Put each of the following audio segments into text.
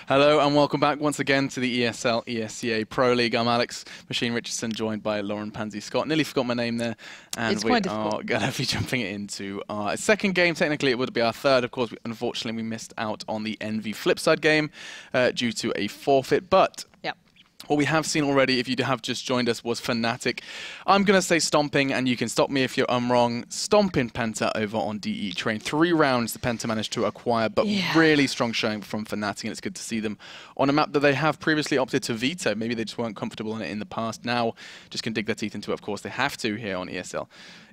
Hello and welcome back once again to the ESL ESEA Pro League. I'm Alex Machine Richardson, joined by Lauren Pansy Scott. Nearly forgot my name there. And we are going to be jumping into our second game. Technically, it would be our third. Of course, unfortunately, we missed out on the Envy Flipside game due to a forfeit. But what we have seen already, if you have just joined us, was Fnatic. I'm going to say stomping, and you can stop me if I'm wrong. Stomping Penta over on DE Train. 3 rounds the Penta managed to acquire, but really strong showing from Fnatic, and it's good to see them on a map that they have previously opted to veto. Maybe they just weren't comfortable on it in the past. Now, just can dig their teeth into it. Of course, they have to here on ESL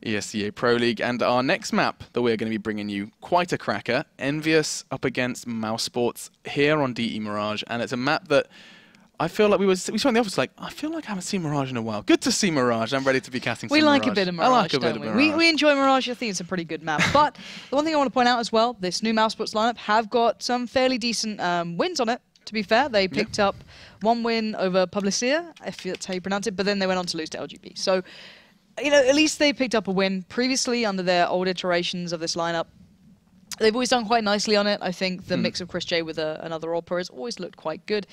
ESEA Pro League. And our next map that we're going to be bringing you, quite a cracker. EnVyUS up against mousesports here on DE Mirage, and it's a map that I feel like we saw in the office, like, I feel like I haven't seen Mirage in a while. Good to see Mirage. I'm ready to be casting some Mirage. We like a bit of Mirage, I like a bit of Mirage. We enjoy Mirage. I think it's a pretty good map. But the one thing I want to point out as well, this new mousesports lineup have got some fairly decent wins on it, to be fair. They picked up 1 win over Publicia, if that's how you pronounce it, but then they went on to lose to LGB. So, you know, at least they picked up a win previously under their old iterations of this lineup. They've always done quite nicely on it. I think the mix of Chris J with another All-Pro has always looked quite good.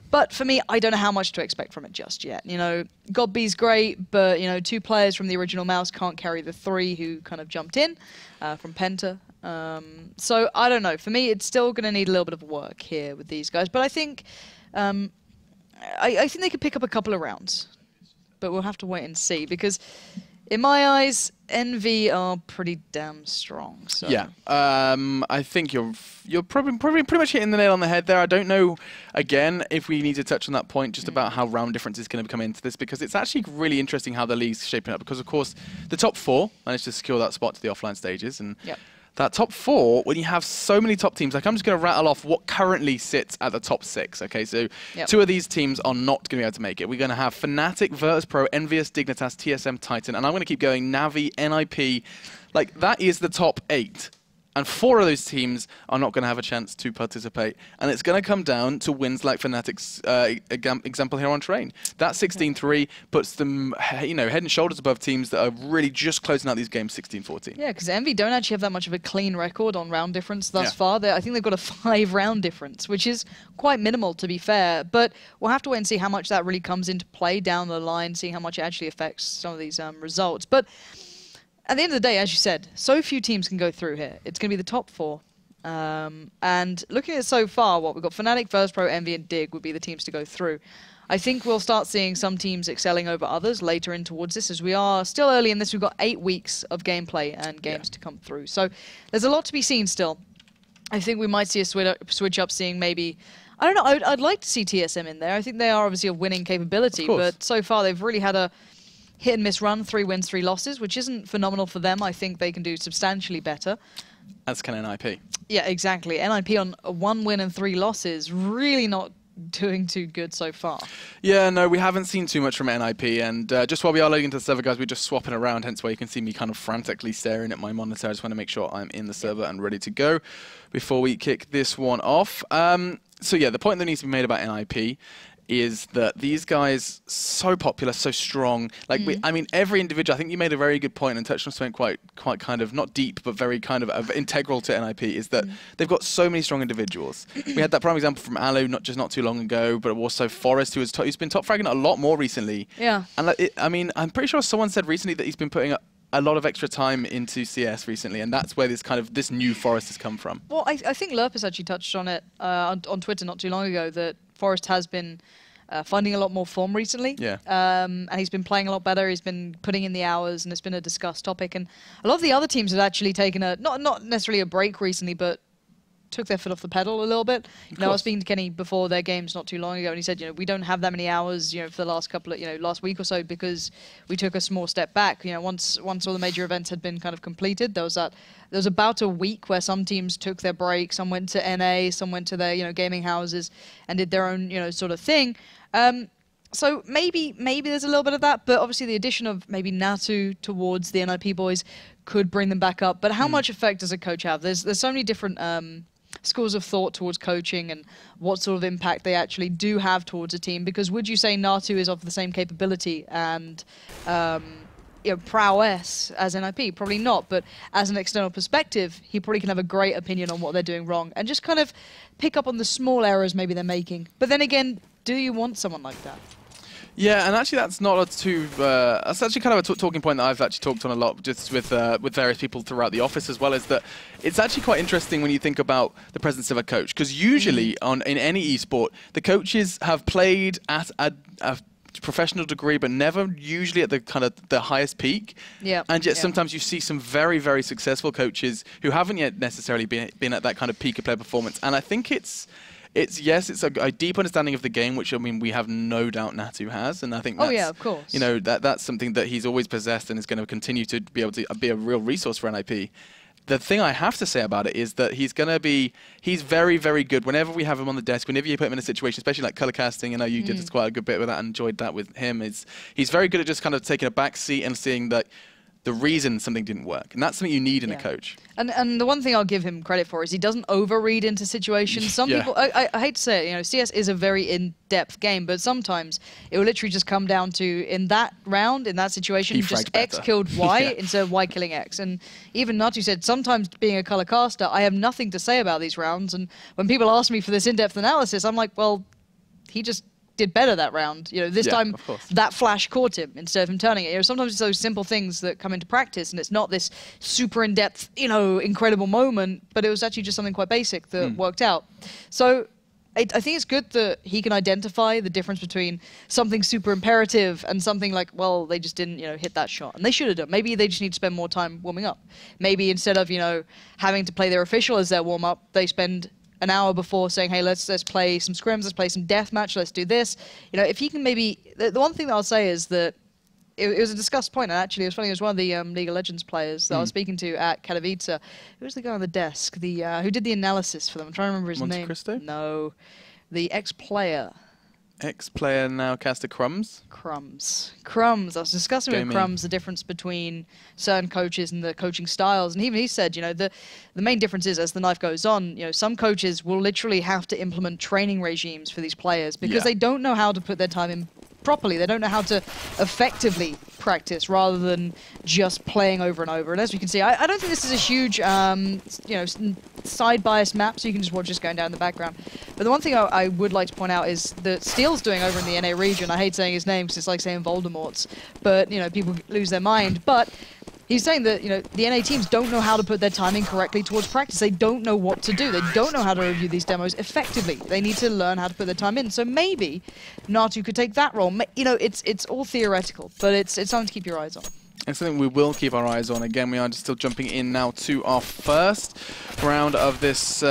But for me, I don't know how much to expect from it just yet. You know, Godby's great, but, you know, 2 players from the original Mouse can't carry the 3 who kind of jumped in from Penta. So, I don't know. For me, it's still going to need a little bit of work here with these guys. But I think I think they could pick up a couple of rounds. But we'll have to wait and see, because in my eyes, Envy are pretty damn strong. So. Yeah, I think you're probably pretty much hitting the nail on the head there. I don't know, again, if we need to touch on that point just about how round difference is going to come into this, because it's actually really interesting how the league's shaping up. Because, of course, the top 4 managed to secure that spot to the offline stages. And that top 4, when you have so many top teams, like I'm just going to rattle off what currently sits at the top 6. Okay, so 2 of these teams are not going to be able to make it. We're going to have Fnatic, Virtus.pro, EnVyUS, Dignitas, TSM, Titan, and I'm going to keep going, Navi, NIP. Like, that is the top 8. And 4 of those teams are not going to have a chance to participate. And it's going to come down to wins like Fnatic's example here on Train. That 16-3 puts them, you know, head and shoulders above teams that are really just closing out these games 16-14. Yeah, because Envy don't actually have that much of a clean record on round difference thus far. I think they've got a 5 round difference, which is quite minimal, to be fair. But we'll have to wait and see how much that really comes into play down the line, see how much it actually affects some of these results. But at the end of the day, as you said, so few teams can go through here. It's going to be the top 4. And looking at it so far, we've got Fnatic, Virtus.pro, Envy, and Dig would be the teams to go through. I think we'll start seeing some teams excelling over others later in towards this, as we are still early in this. We've got 8 weeks of gameplay and games to come through. So there's a lot to be seen still. I think we might see a switch up, seeing maybe, I don't know, I'd like to see TSM in there. I think they are obviously a winning capability, but so far they've really had a hit and miss run, 3 wins, 3 losses, which isn't phenomenal for them. I think they can do substantially better. As can NIP. Yeah, exactly. NIP on 1 win and 3 losses, really not doing too good so far. Yeah, no, we haven't seen too much from NIP, and just while we are loading into the server, guys, we're just swapping around, hence why you can see me kind of frantically staring at my monitor. I just want to make sure I'm in the server and ready to go before we kick this one off. So yeah, the point that needs to be made about NIP is that these guys, so popular, so strong. Like, I mean, every individual, I think you made a very good point and touched on something quite kind of, not deep, but very kind of integral to NIP, is that they've got so many strong individuals. We had that prime example from Alu not too long ago, but also Forrest, who's been top fragging a lot more recently. Yeah. And like, I mean, I'm pretty sure someone said recently that he's been putting a lot of extra time into CS recently, and that's where this new Forrest has come from. Well, I think Lurpus actually touched on it on Twitter not too long ago, that Forrest has been finding a lot more form recently. Yeah. And he's been playing a lot better. He's been putting in the hours, and it's been a discussed topic. And a lot of the other teams have actually taken not necessarily a break recently, but took their foot off the pedal a little bit. You know, I was speaking to Kenny before their games not too long ago, and he said, you know, we don't have that many hours, you know, for the last couple of, last week or so, because we took a small step back. You know, once all the major events had been kind of completed, there was about a week where some teams took their break, some went to NA, some went to their, gaming houses and did their own, sort of thing. So maybe there's a little bit of that, but obviously the addition of maybe Natu towards the NIP boys could bring them back up. But how much effect does a coach have? There's so many different schools of thought towards coaching and what sort of impact they actually do have towards a team. Because would you say Natu is of the same capability and prowess as an IP, probably not, but as an external perspective, he probably can have a great opinion on what they're doing wrong and just kind of pick up on the small errors maybe they're making. But then again, do you want someone like that? Yeah, and actually that's not that's actually kind of a talking point that I've actually talked on a lot just with various people throughout the office as well, is that it's actually quite interesting when you think about the presence of a coach, because usually in any esport, the coaches have played at a professional degree, but never usually at the kind of the highest peak. Yeah. And yet sometimes you see some very, very successful coaches who haven't yet necessarily been at that kind of peak of player performance. And I think it's a deep understanding of the game, which I mean we have no doubt Natu has, and I think that's, of course. You know, that's something that he's always possessed and is going to continue to be able to be a real resource for NIP. The thing I have to say about it is that he's very, very good whenever we have him on the desk, whenever you put him in a situation, especially like color casting. I know you did quite a good bit with that and enjoyed that with him. He's very good at just kind of taking a back seat and seeing that the reason something didn't work. And that's something you need in a coach. And the one thing I'll give him credit for is he doesn't overread into situations. Some people, I hate to say it, you know, CS is a very in-depth game, but sometimes it will literally just come down to, in that round, in that situation, just X killed Y instead of Y killing X. And even Natu said, sometimes being a color caster, I have nothing to say about these rounds. And when people ask me for this in-depth analysis, I'm like, well, he just did better that round. You know, this time that flash caught him instead of him turning it. You know, sometimes it's those simple things that come into practice, and it's not this super in-depth, you know, incredible moment, but it was actually just something quite basic that worked out. So I think it's good that he can identify the difference between something super imperative and something like, well, they just didn't, you know, hit that shot. And they should have done. Maybe they just need to spend more time warming up. Maybe instead of, you know, having to play their official as their warm-up, they spend an hour before saying, hey, let's play some scrims, let's play some deathmatch, let's do this. You know, if he can maybe... The one thing that I'll say is that it was a discussed point, and actually it was funny, it was one of the League of Legends players that I was speaking to at Katowice. Who was the guy on the desk? Who did the analysis for them? I'm trying to remember his name. Cristo? No. The ex-player. Ex-player, now caster Crumbs? Crumbs. I was discussing with Crumbs the difference between certain coaches and the coaching styles, and even he said, you know, the main difference is as the night goes on, you know, some coaches will literally have to implement training regimes for these players because they don't know how to put their time in properly. They don't know how to effectively practice rather than just playing over and over. And as we can see, I don't think this is a huge, you know, side bias map, so you can just watch this going down in the background. But the one thing I would like to point out is that Steel's doing over in the NA region. I hate saying his name because it's like saying Voldemort's, but, you know, people lose their mind. But he's saying that, you know, the NA teams don't know how to put their timing correctly towards practice. They don't know what to do. They don't know how to review these demos effectively. They need to learn how to put their time in. So maybe Natu could take that role. You know, it's all theoretical, but it's something to keep your eyes on. And something we will keep our eyes on. Again, we are just still jumping in now to our first round of this.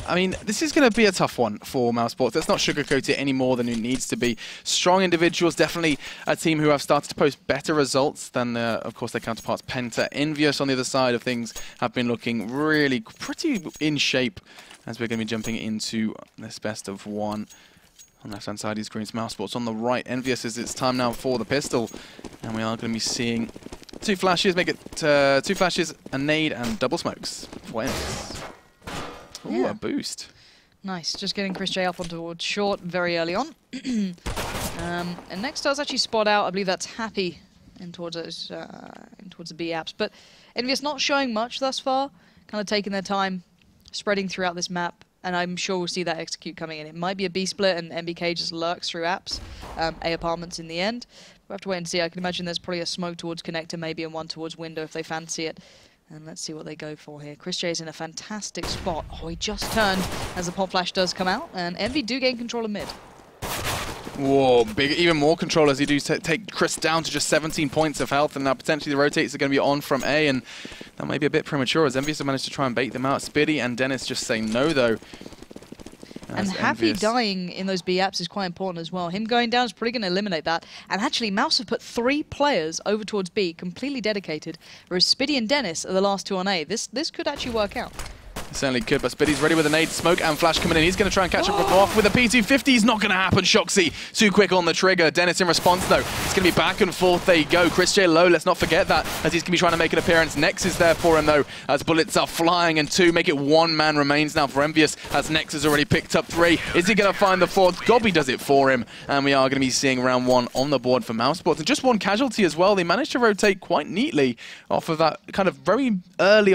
I mean, this is going to be a tough one for mousesports. Let's not sugarcoat it any more than it needs to be. Strong individuals, definitely a team who have started to post better results than, of course, their counterparts. Penta, EnVyUS on the other side of things have been looking really pretty in shape as we're going to be jumping into this best of one. On the left-hand side, he's Green's mousesports. On the right, EnVyUS is it's time now for the pistol. And we are going to be seeing two flashes, make it two flashes, a nade, and double smokes for EnVyUS. Ooh, a boost. Nice. Just getting Chris J up on towards short very early on. And next does actually spot out, I believe that's Happy in towards those, towards the B apps. But EnVyUS not showing much thus far, kind of taking their time, spreading throughout this map. And I'm sure we'll see that execute coming in. It might be a B split and MBK just lurks through apps, A apartments in the end. We'll have to wait and see. I can imagine there's probably a smoke towards connector, maybe, and one towards window if they fancy it. And let's see what they go for here. Chris J is in a fantastic spot. Oh, he just turned as the pop flash does come out, and Envy do gain control of mid. Whoa, big, even more control as he do take Chris down to just 17 points of health, and now potentially the rotates are going to be on from A, and that may be a bit premature as EnVyUS have managed to try and bait them out. Spiddy and Dennis just say no, though. And Happy dying in those B apps is quite important as well. Him going down is probably going to eliminate that. And actually, Mouse have put 3 players over towards B, completely dedicated, whereas Spiddy and Dennis are the last 2 on A. This could actually work out. Certainly could, but Spiddy's ready with a nade, smoke and flash coming in. He's going to try and catch up off with a P250. He's not going to happen. Shoxy too quick on the trigger. Dennis in response though. It's going to be back and forth. There you go. Chris J low. Let's not forget that as he's going to be trying to make an appearance. Nex is there for him though as bullets are flying, and 2 make it 1 man remains now for EnVyUS as Nex has already picked up 3. Is he going to find the 4th? Gobby does it for him, and we are going to be seeing round 1 on the board for mousesports. And just 1 casualty as well. They managed to rotate quite neatly off of that kind of very early,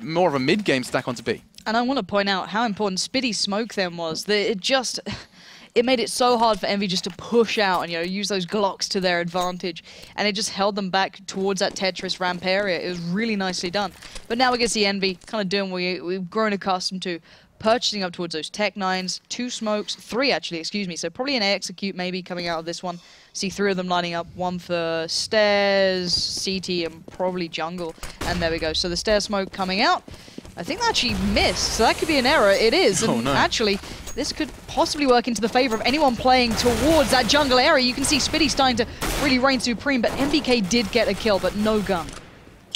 more of a mid-game stack onto B. And I want to point out how important Spiddy's smoke then was. It made it so hard for Envy just to push out and, you know, use those Glocks to their advantage. And it just held them back towards that Tetris ramp area. It was really nicely done. But now we can see Envy kind of doing what we've grown accustomed to, purchasing up towards those Tech 9s, 2 smokes, 3 actually, excuse me. So probably an A execute maybe coming out of this one. See 3 of them lining up, 1 for stairs, CT, and probably jungle. And there we go. So the stair smoke coming out. I think that actually missed, so that could be an error. It is, and actually, this could possibly work into the favor of anyone playing towards that jungle area. You can see Spiddy starting to really reign supreme, but MBK did get a kill, but no gun.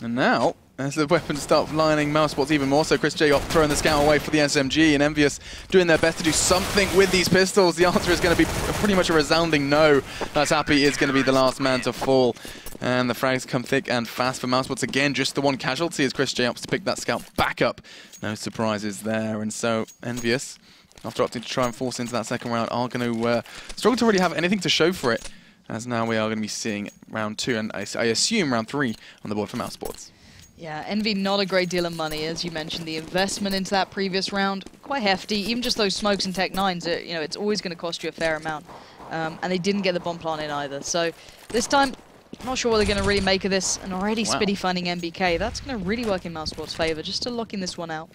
And now, as the weapons start lining mousesports even more, so Chris J throwing the scout away for the SMG, and EnVyUS doing their best to do something with these pistols. The answer is going to be pretty much a resounding no. That's Happy is going to be the last man to fall. And the frags come thick and fast for mousesports. Again, just the 1 casualty as Chris J opts to pick that scout back up. No surprises there. And so EnVyUS, after opting to try and force into that second round, are going to struggle to really have anything to show for it. As now we are going to be seeing round 2, and I assume round 3 on the board for mousesports. Yeah, Envy not a great deal of money, as you mentioned. The investment into that previous round, quite hefty. Even just those smokes and Tech 9s, you know, it's always going to cost you a fair amount. And they didn't get the bomb plant in either. So this time, I'm not sure what they're going to really make of this. And already Spiddy finding MBK. That's going to really work in mousesports' favor, just to locking this one out.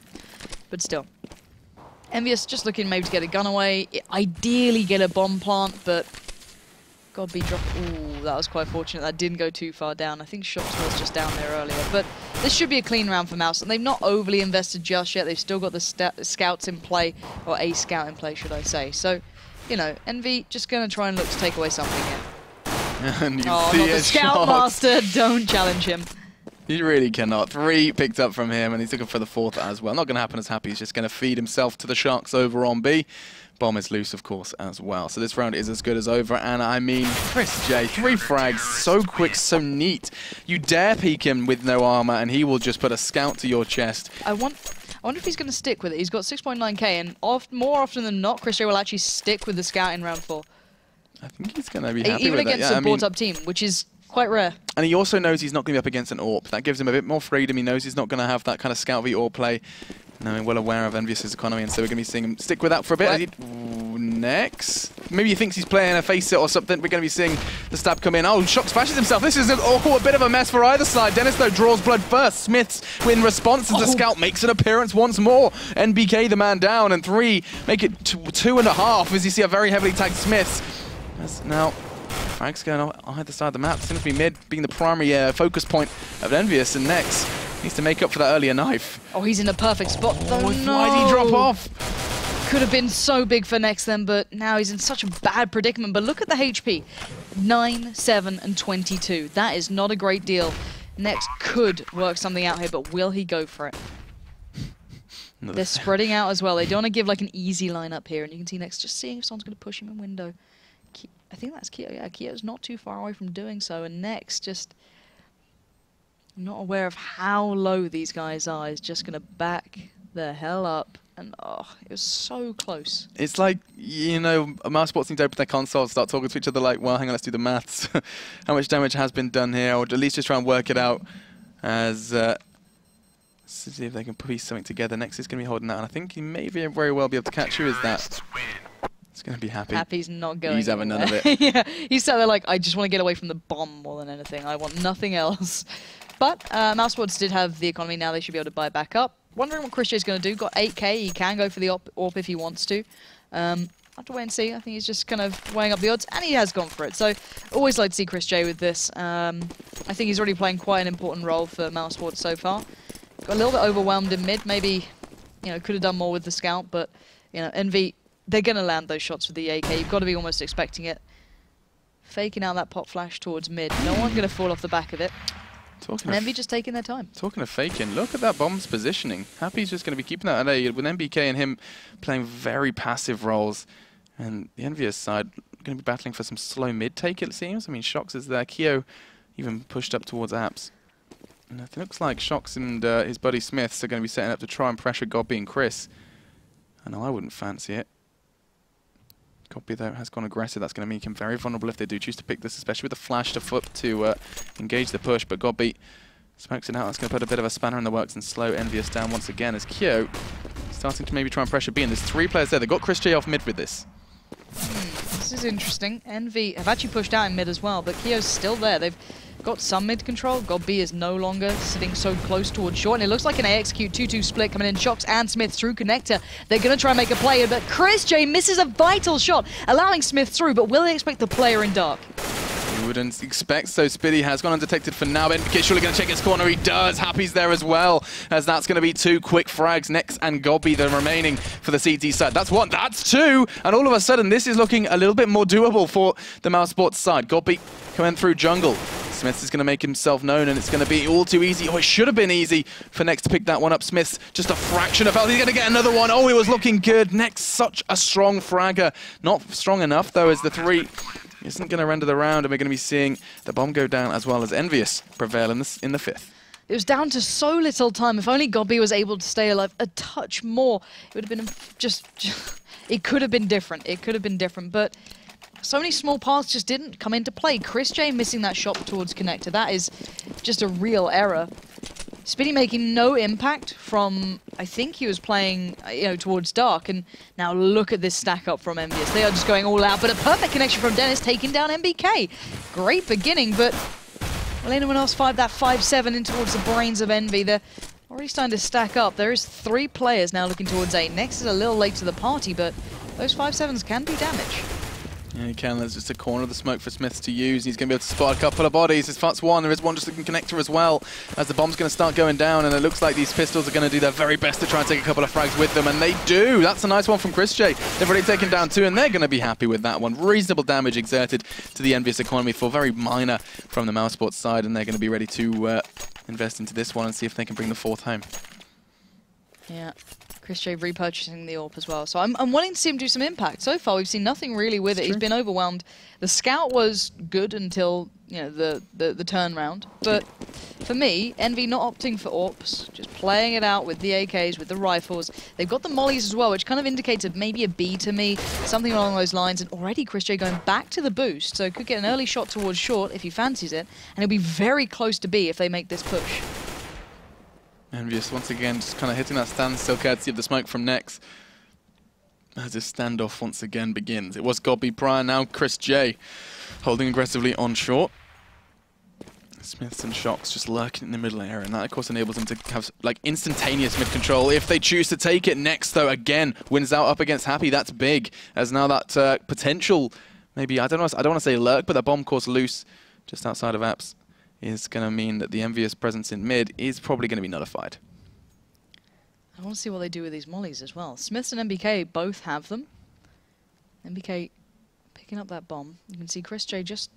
But still. EnVyUS just looking maybe to get a gun away. Ideally get a bomb plant, but Gobby dropped. Ooh, that was quite fortunate. That didn't go too far down. I think Shots was just down there earlier. But this should be a clean round for Mouse. And they've not overly invested just yet. They've still got the scouts in play, or a scout in play, should I say. So, you know, Envy just going to try and look to take away something here. And you not the Scoutmaster. Don't challenge him. You really cannot. 3 picked up from him, and he's looking for the 4th as well. Not going to happen as Happy. He's just going to feed himself to the Sharks over on B. Bomb is loose, of course, as well. So this round is as good as over. And I mean, Chris J, 3 frags, so quick, so neat. You dare peek him with no armor, and he will just put a scout to your chest. I wonder if he's going to stick with it. He's got 6.9k, and more often than not, Chris J will actually stick with the scout in round 4. I think he's going to be happy even with against a brought-up team, which is quite rare. And he also knows he's not going to be up against an AWP. That gives him a bit more freedom. He knows he's not going to have that kind of scout v AWP play. Knowing well aware of EnVyUS' economy, and so we're going to be seeing him stick with that for a bit. Next. Maybe he thinks he's playing a face it or something. We're going to be seeing the stab come in. Oh, Shox flashes himself. This is a bit of a mess for either side. Dennis, though, draws blood first. Smiths, in response, as the scout makes an appearance once more. NBK, the man down, and 3 make it 2.5 as you see a very heavily tagged Smiths. As now, Frank's going on either side of the map. Seems to be mid being the primary focus point of EnVyUS, and Nex needs to make up for that earlier knife. Oh, he's in a perfect spot, though. No. Why did he drop off? Could have been so big for Nex then, but now he's in such a bad predicament. But look at the HP. 9, 7, and 22. That is not a great deal. Nex could work something out here, but will he go for it? They're spreading out as well. They don't want to give like an easy lineup here, and you can see Nex just seeing if someone's going to push him in window. I think that's Keo. Yeah, Keo's not too far away from doing so, and Nex just not aware of how low these guys are. Is just going to back the hell up, and oh, it was so close. It's like, you know, mousesports need to open their console and start talking to each other like, well, hang on, let's do the maths. How much damage has been done here, or at least just try and work it out as... see if they can piece something together. Next is going to be holding that, and I think he may very well be able to catch you. Is that? He's going to be happy. Happy's not going. He's having none of it. Yeah, he's sat there like, I just want to get away from the bomb more than anything. I want nothing else. But mousesports did have the economy. Now they should be able to buy back up. Wondering what Chris J's going to do. Got 8k. He can go for the AWP if he wants to. Have to wait and see. I think he's just kind of weighing up the odds, and he has gone for it. So always like to see Chris J with this. I think he's already playing quite an important role for mousesports so far. Got a little bit overwhelmed in mid. Maybe, you know, could have done more with the scout, but you know, Envy, they're going to land those shots with the AK. You've got to be almost expecting it. Faking out that pop flash towards mid. No one's going to fall off the back of it. And Envy just taking their time. Talking of faking, look at that bomb's positioning. Happy's just going to be keeping that at A with MBK and him playing very passive roles. And the EnVyUS side going to be battling for some slow mid take, it seems. I mean, Shox is there. Keo even pushed up towards Apps. And it looks like Shox and his buddy Smiths are going to be setting up to try and pressure Godby and Chris. I know I wouldn't fancy it. Godby, though, has gone aggressive. That's going to make him very vulnerable if they do choose to pick this, especially with the flash to foot to engage the push. But Godby smokes it out. That's going to put a bit of a spanner in the works and slow EnVyUS down once again as Keo starting to maybe try and pressure B. And there's 3 players there. They've got Chris J off mid with this. This is interesting. Envy have actually pushed out in mid as well, but Keo's still there. They've got some mid control. Godby is no longer sitting so close towards short, and it looks like an AXQ 2-2 split coming in. Shox and Smith through connector. They're going to try and make a play, but Chris J misses a vital shot, allowing Smith through, but will they expect the player in dark? You wouldn't expect so. Spiddy has gone undetected for now. NBK surely going to check his corner. He does. Happy's there as well, as that's going to be 2 quick frags. Nex and Godby, the remaining for the CT side. That's 1, that's 2, and all of a sudden this is looking a little bit more doable for the mousesports side. Godby coming through jungle. Smith is going to make himself known, and it's going to be all too easy. Oh, it should have been easy for Nex to pick that one up. Smith's just a fraction of health. He's going to get another one. Oh, it was looking good. Nex, such a strong fragger. Not strong enough, though, as the 3 isn't going to render the round, and we're going to be seeing the bomb go down as well as EnVyUS prevail in the 5th. It was down to so little time. If only Godby was able to stay alive a touch more, it would have been it could have been different. It could have been different, but so many small paths just didn't come into play. Chris J missing that shot towards connector. That is just a real error. Spiddy making no impact from, I think he was playing, towards dark, and now look at this stack up from EnVyUS. They are just going all out, but a perfect connection from Dennis taking down MBK. Great beginning, but will anyone else find that 5-7 in towards the brains of Envy? They're already starting to stack up. There is 3 players now looking towards 8. Nex is a little late to the party, but those 5-7s can do damage. Yeah, he can. There's just a corner of the smoke for Smiths to use. He's going to be able to spot a couple of bodies. It's Futs 1. There is one just looking connector as well, as the bomb's going to start going down, and it looks like these pistols are going to do their very best to try and take a couple of frags with them, and they do. That's a nice one from Chris J. They've already taken down 2, and they're going to be happy with that one. Reasonable damage exerted to the EnVyUS economy for very minor from the mousesports side, and they're going to be ready to invest into this one and see if they can bring the 4th home. Yeah. Chris J repurchasing the AWP as well. So I'm wanting to see him do some impact. So far, we've seen nothing really with it. He's been overwhelmed. The scout was good until, the turn round. But for me, Envy not opting for AWPs, just playing it out with the AKs, with the rifles. They've got the mollies as well, which kind of indicates maybe a B to me, something along those lines. And already Chris J going back to the boost, so could get an early shot towards short if he fancies it. And he'll be very close to B if they make this push. EnVyUS once again just kind of hitting that standstill courtesy of the smoke from Nex as this standoff once again begins. It was Godby prior, now Chris J holding aggressively on short. Smiths and Shox just lurking in the middle area, and that of course enables them to have like instantaneous mid control if they choose to take it. Nex though again wins out up against Happy. That's big, as now that potential, maybe I don't want to say lurk, but that bomb course loose just outside of Apps is going to mean that the EnVyUS presence in mid is probably going to be nullified. I want to see what they do with these mollies as well. Smiths and MBK both have them. MBK picking up that bomb. You can see Chris J just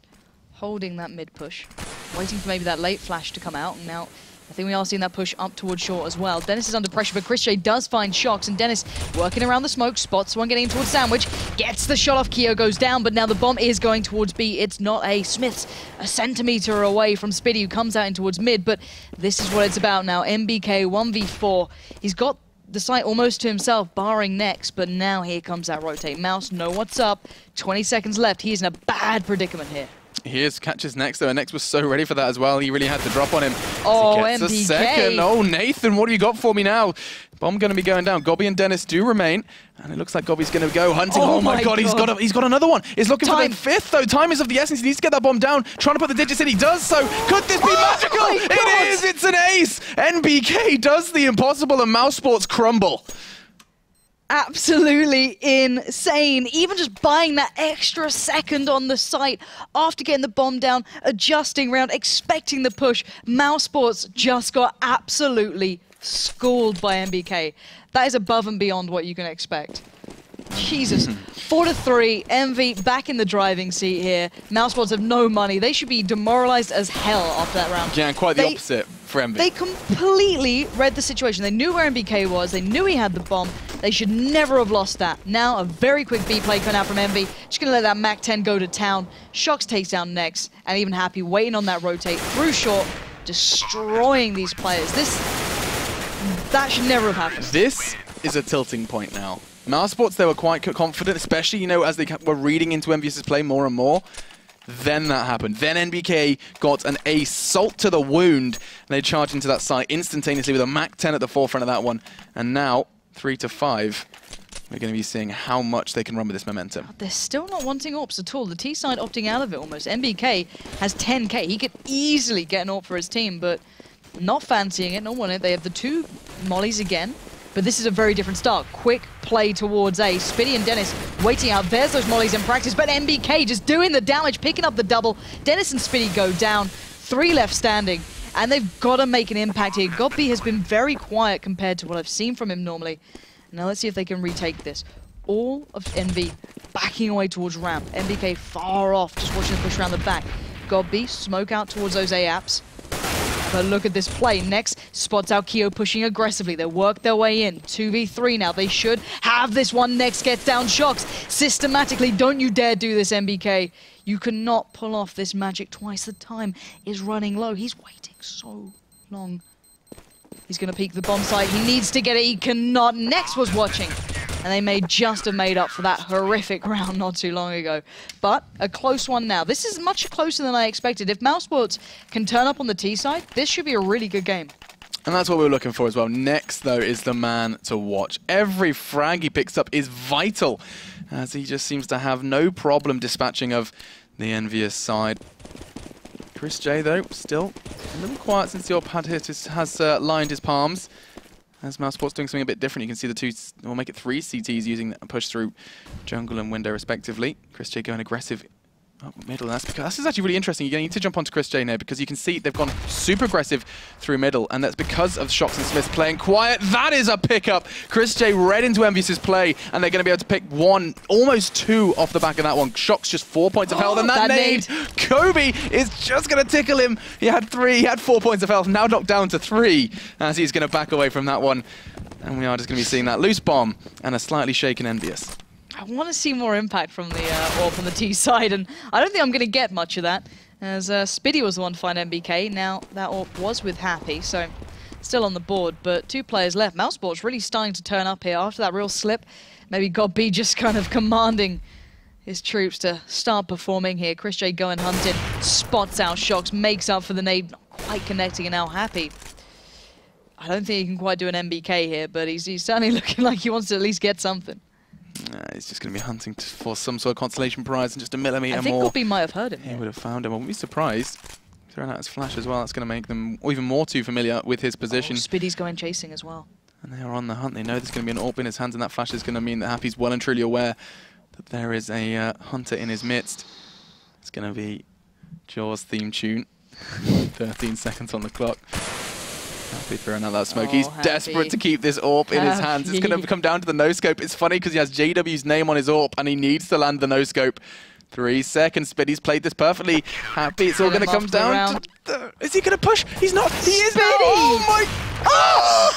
holding that mid push, waiting for maybe that late flash to come out, and now I think we are seeing that push up towards short as well. Dennis is under pressure, but Chris J does find Shox, and Dennis working around the smoke, spots one getting towards Sandwich, gets the shot off, Keo goes down, but now the bomb is going towards B. It's not A. Smith's a centimeter away from Spiddy, who comes out in towards mid, but this is what it's about now. MBK 1v4. He's got the site almost to himself, barring Nex, but now here comes that rotate. Mouse, know what's up. 20 seconds left. He's in a bad predicament here. He catches Nex though, and Nex was so ready for that as well. He really had to drop on him. Oh, he gets MBK. a second. Oh, Nathan, what have you got for me now? Bomb going to be going down. Godby and Dennis do remain, and it looks like Godby's going to go hunting. Oh my God, he's got another one. He's looking for the 5th though. Time is of the essence. He needs to get that bomb down. Trying to put the digits in. He does so. Could this be magical? It is. It's an ace. NBK does the impossible, and mousesports crumble. Absolutely insane. Even just buying that extra second on the site after getting the bomb down, adjusting round, expecting the push. mousesports just got absolutely schooled by MBK. That is above and beyond what you can expect. Jesus. 4-3, EnVy back in the driving seat here. mousesports have no money. They should be demoralized as hell after that round. Yeah, quite the opposite for EnVy. They completely read the situation. They knew where MBK was. They knew he had the bomb. They should never have lost that. Now a very quick B play coming out from EnVy. Just going to let that Mac-10 go to town. Shox takes down Nex, and even Happy waiting on that rotate through short, destroying these players. That should never have happened. This is a tilting point now. mousesports, they were quite confident, especially, you know, as they were reading into EnVyUS's play more and more. Then that happened. Then NBK got an assault to the wound, and they charged into that site instantaneously with a Mac-10 at the forefront of that one. And now, 3-5, we're going to be seeing how much they can run with this momentum. They're still not wanting AWPs at all. The T side opting out of it almost. NBK has 10k. He could easily get an AWP for his team, but not fancying it, not wanting it. They have the 2 mollies again. But this is a very different start. Quick play towards A. Spitty and Dennis waiting out. There's those mollies in practice, but NBK just doing the damage, picking up the double. Dennis and Spitty go down. 3 left standing, and they've got to make an impact here. Godby has been very quiet compared to what I've seen from him normally. Now let's see if they can retake this. All of EnVy backing away towards ramp. NBK far off, just watching them push around the back. Godby, smoke out towards those A-apps. But look at this play. Next, spots out Keo pushing aggressively. They work their way in. 2v3 now. They should have this one. Next gets down Shox. Systematically, don't you dare do this, NBK. You cannot pull off this magic twice. The time is running low. He's waiting so long. He's going to peek the bomb site. He needs to get it. He cannot. Next was watching. And they may just have made up for that horrific round not too long ago. But a close one now. This is much closer than I expected. If mousesports can turn up on the T side, this should be a really good game. And that's what we were looking for as well. Next, though, is the man to watch. Every frag he picks up is vital, as he just seems to have no problem dispatching of the EnVyUS side. Chris J, though, still a little quiet since the AWP has lined his palms. As mousesports doing something a bit different, you can see the 2, we'll make it 3 CTs using a push through jungle and window respectively. Chris J going aggressive up middle. This is actually really interesting. You need to jump onto Chris J now because you can see they've gone super aggressive through middle, and that's because of Shox and Smith playing quiet. That is a pickup. Chris J read into EnVyUS's play, and they're going to be able to pick 1, almost 2 off the back of that one. Shox just 4 points of health, and that nade, Kobe is just going to tickle him. He had 4 points of health, now knocked down to 3, as he's going to back away from that one. And we are just going to be seeing that loose bomb and a slightly shaken EnVyUS. I want to see more impact from the AWP on the T side, and I don't think I'm going to get much of that, as Spitty was the one to find NBK. Now, that AWP was with Happy, so still on the board, but 2 players left. mousesports really starting to turn up here after that real slip. Maybe Godby just kind of commanding his troops to start performing here. Chris J going hunting, spots out Shox, makes up for the nade, not quite connecting, and now Happy. I don't think he can quite do an NBK here, but he's certainly looking like he wants to at least get something. He's just going to be hunting for some sort of consolation prize and just a millimetre more. I think Godby might have heard him. He would have found him. I wouldn't be surprised. Throwing out his flash as well. That's going to make them even more too familiar with his position. Spitty's going chasing as well. And they are on the hunt. They know there's going to be an AWP in his hands, and that flash is going to mean that Happy's well and truly aware that there is a hunter in his midst. It's going to be Jaws theme tune. 13 seconds on the clock. Happy throwing out that smoke. He's desperate to keep this AWP in his hands. It's going to come down to the no-scope. It's funny because he has JW's name on his AWP and he needs to land the no-scope. 3 seconds, but he's played this perfectly. Happy, it's all going to come down to is he going to push? He's not. He is now. Oh my. Oh!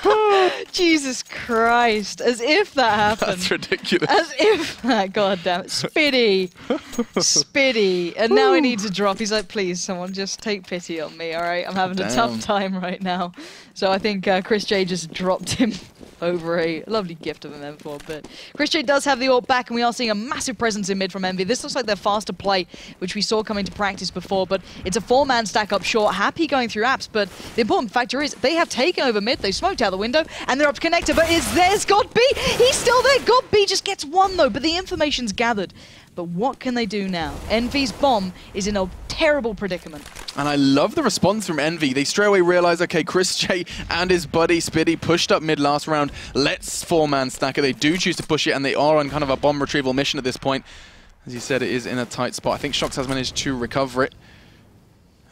What? Jesus Christ. As if that happened. That's ridiculous. As if that. God damn it. Spitty. Spitty. And now he needs a drop. He's like, please, someone just take pity on me, all right? I'm having a tough time right now. So I think Chris J just dropped him over a lovely gift of an M4, but Chris J does have the AWP back, and we are seeing a massive presence in mid from EnVy. This looks like their faster play, which we saw coming to practice before, but it's a 4-man stack up short. Happy going through apps, but the important factor is they have taken over mid. They smoked out the window, and they're up to connector, but there's Godby. He's still there. Godby just gets 1 though, but the information's gathered. But what can they do now? EnVy's bomb is in a terrible predicament. And I love the response from EnVy. They straight away realize, okay, Chris J and his buddy Spitty pushed up mid last round. Let's 4-man stack it. They do choose to push it, and they are on kind of a bomb retrieval mission at this point. As you said, it is in a tight spot. I think Shox has managed to recover it.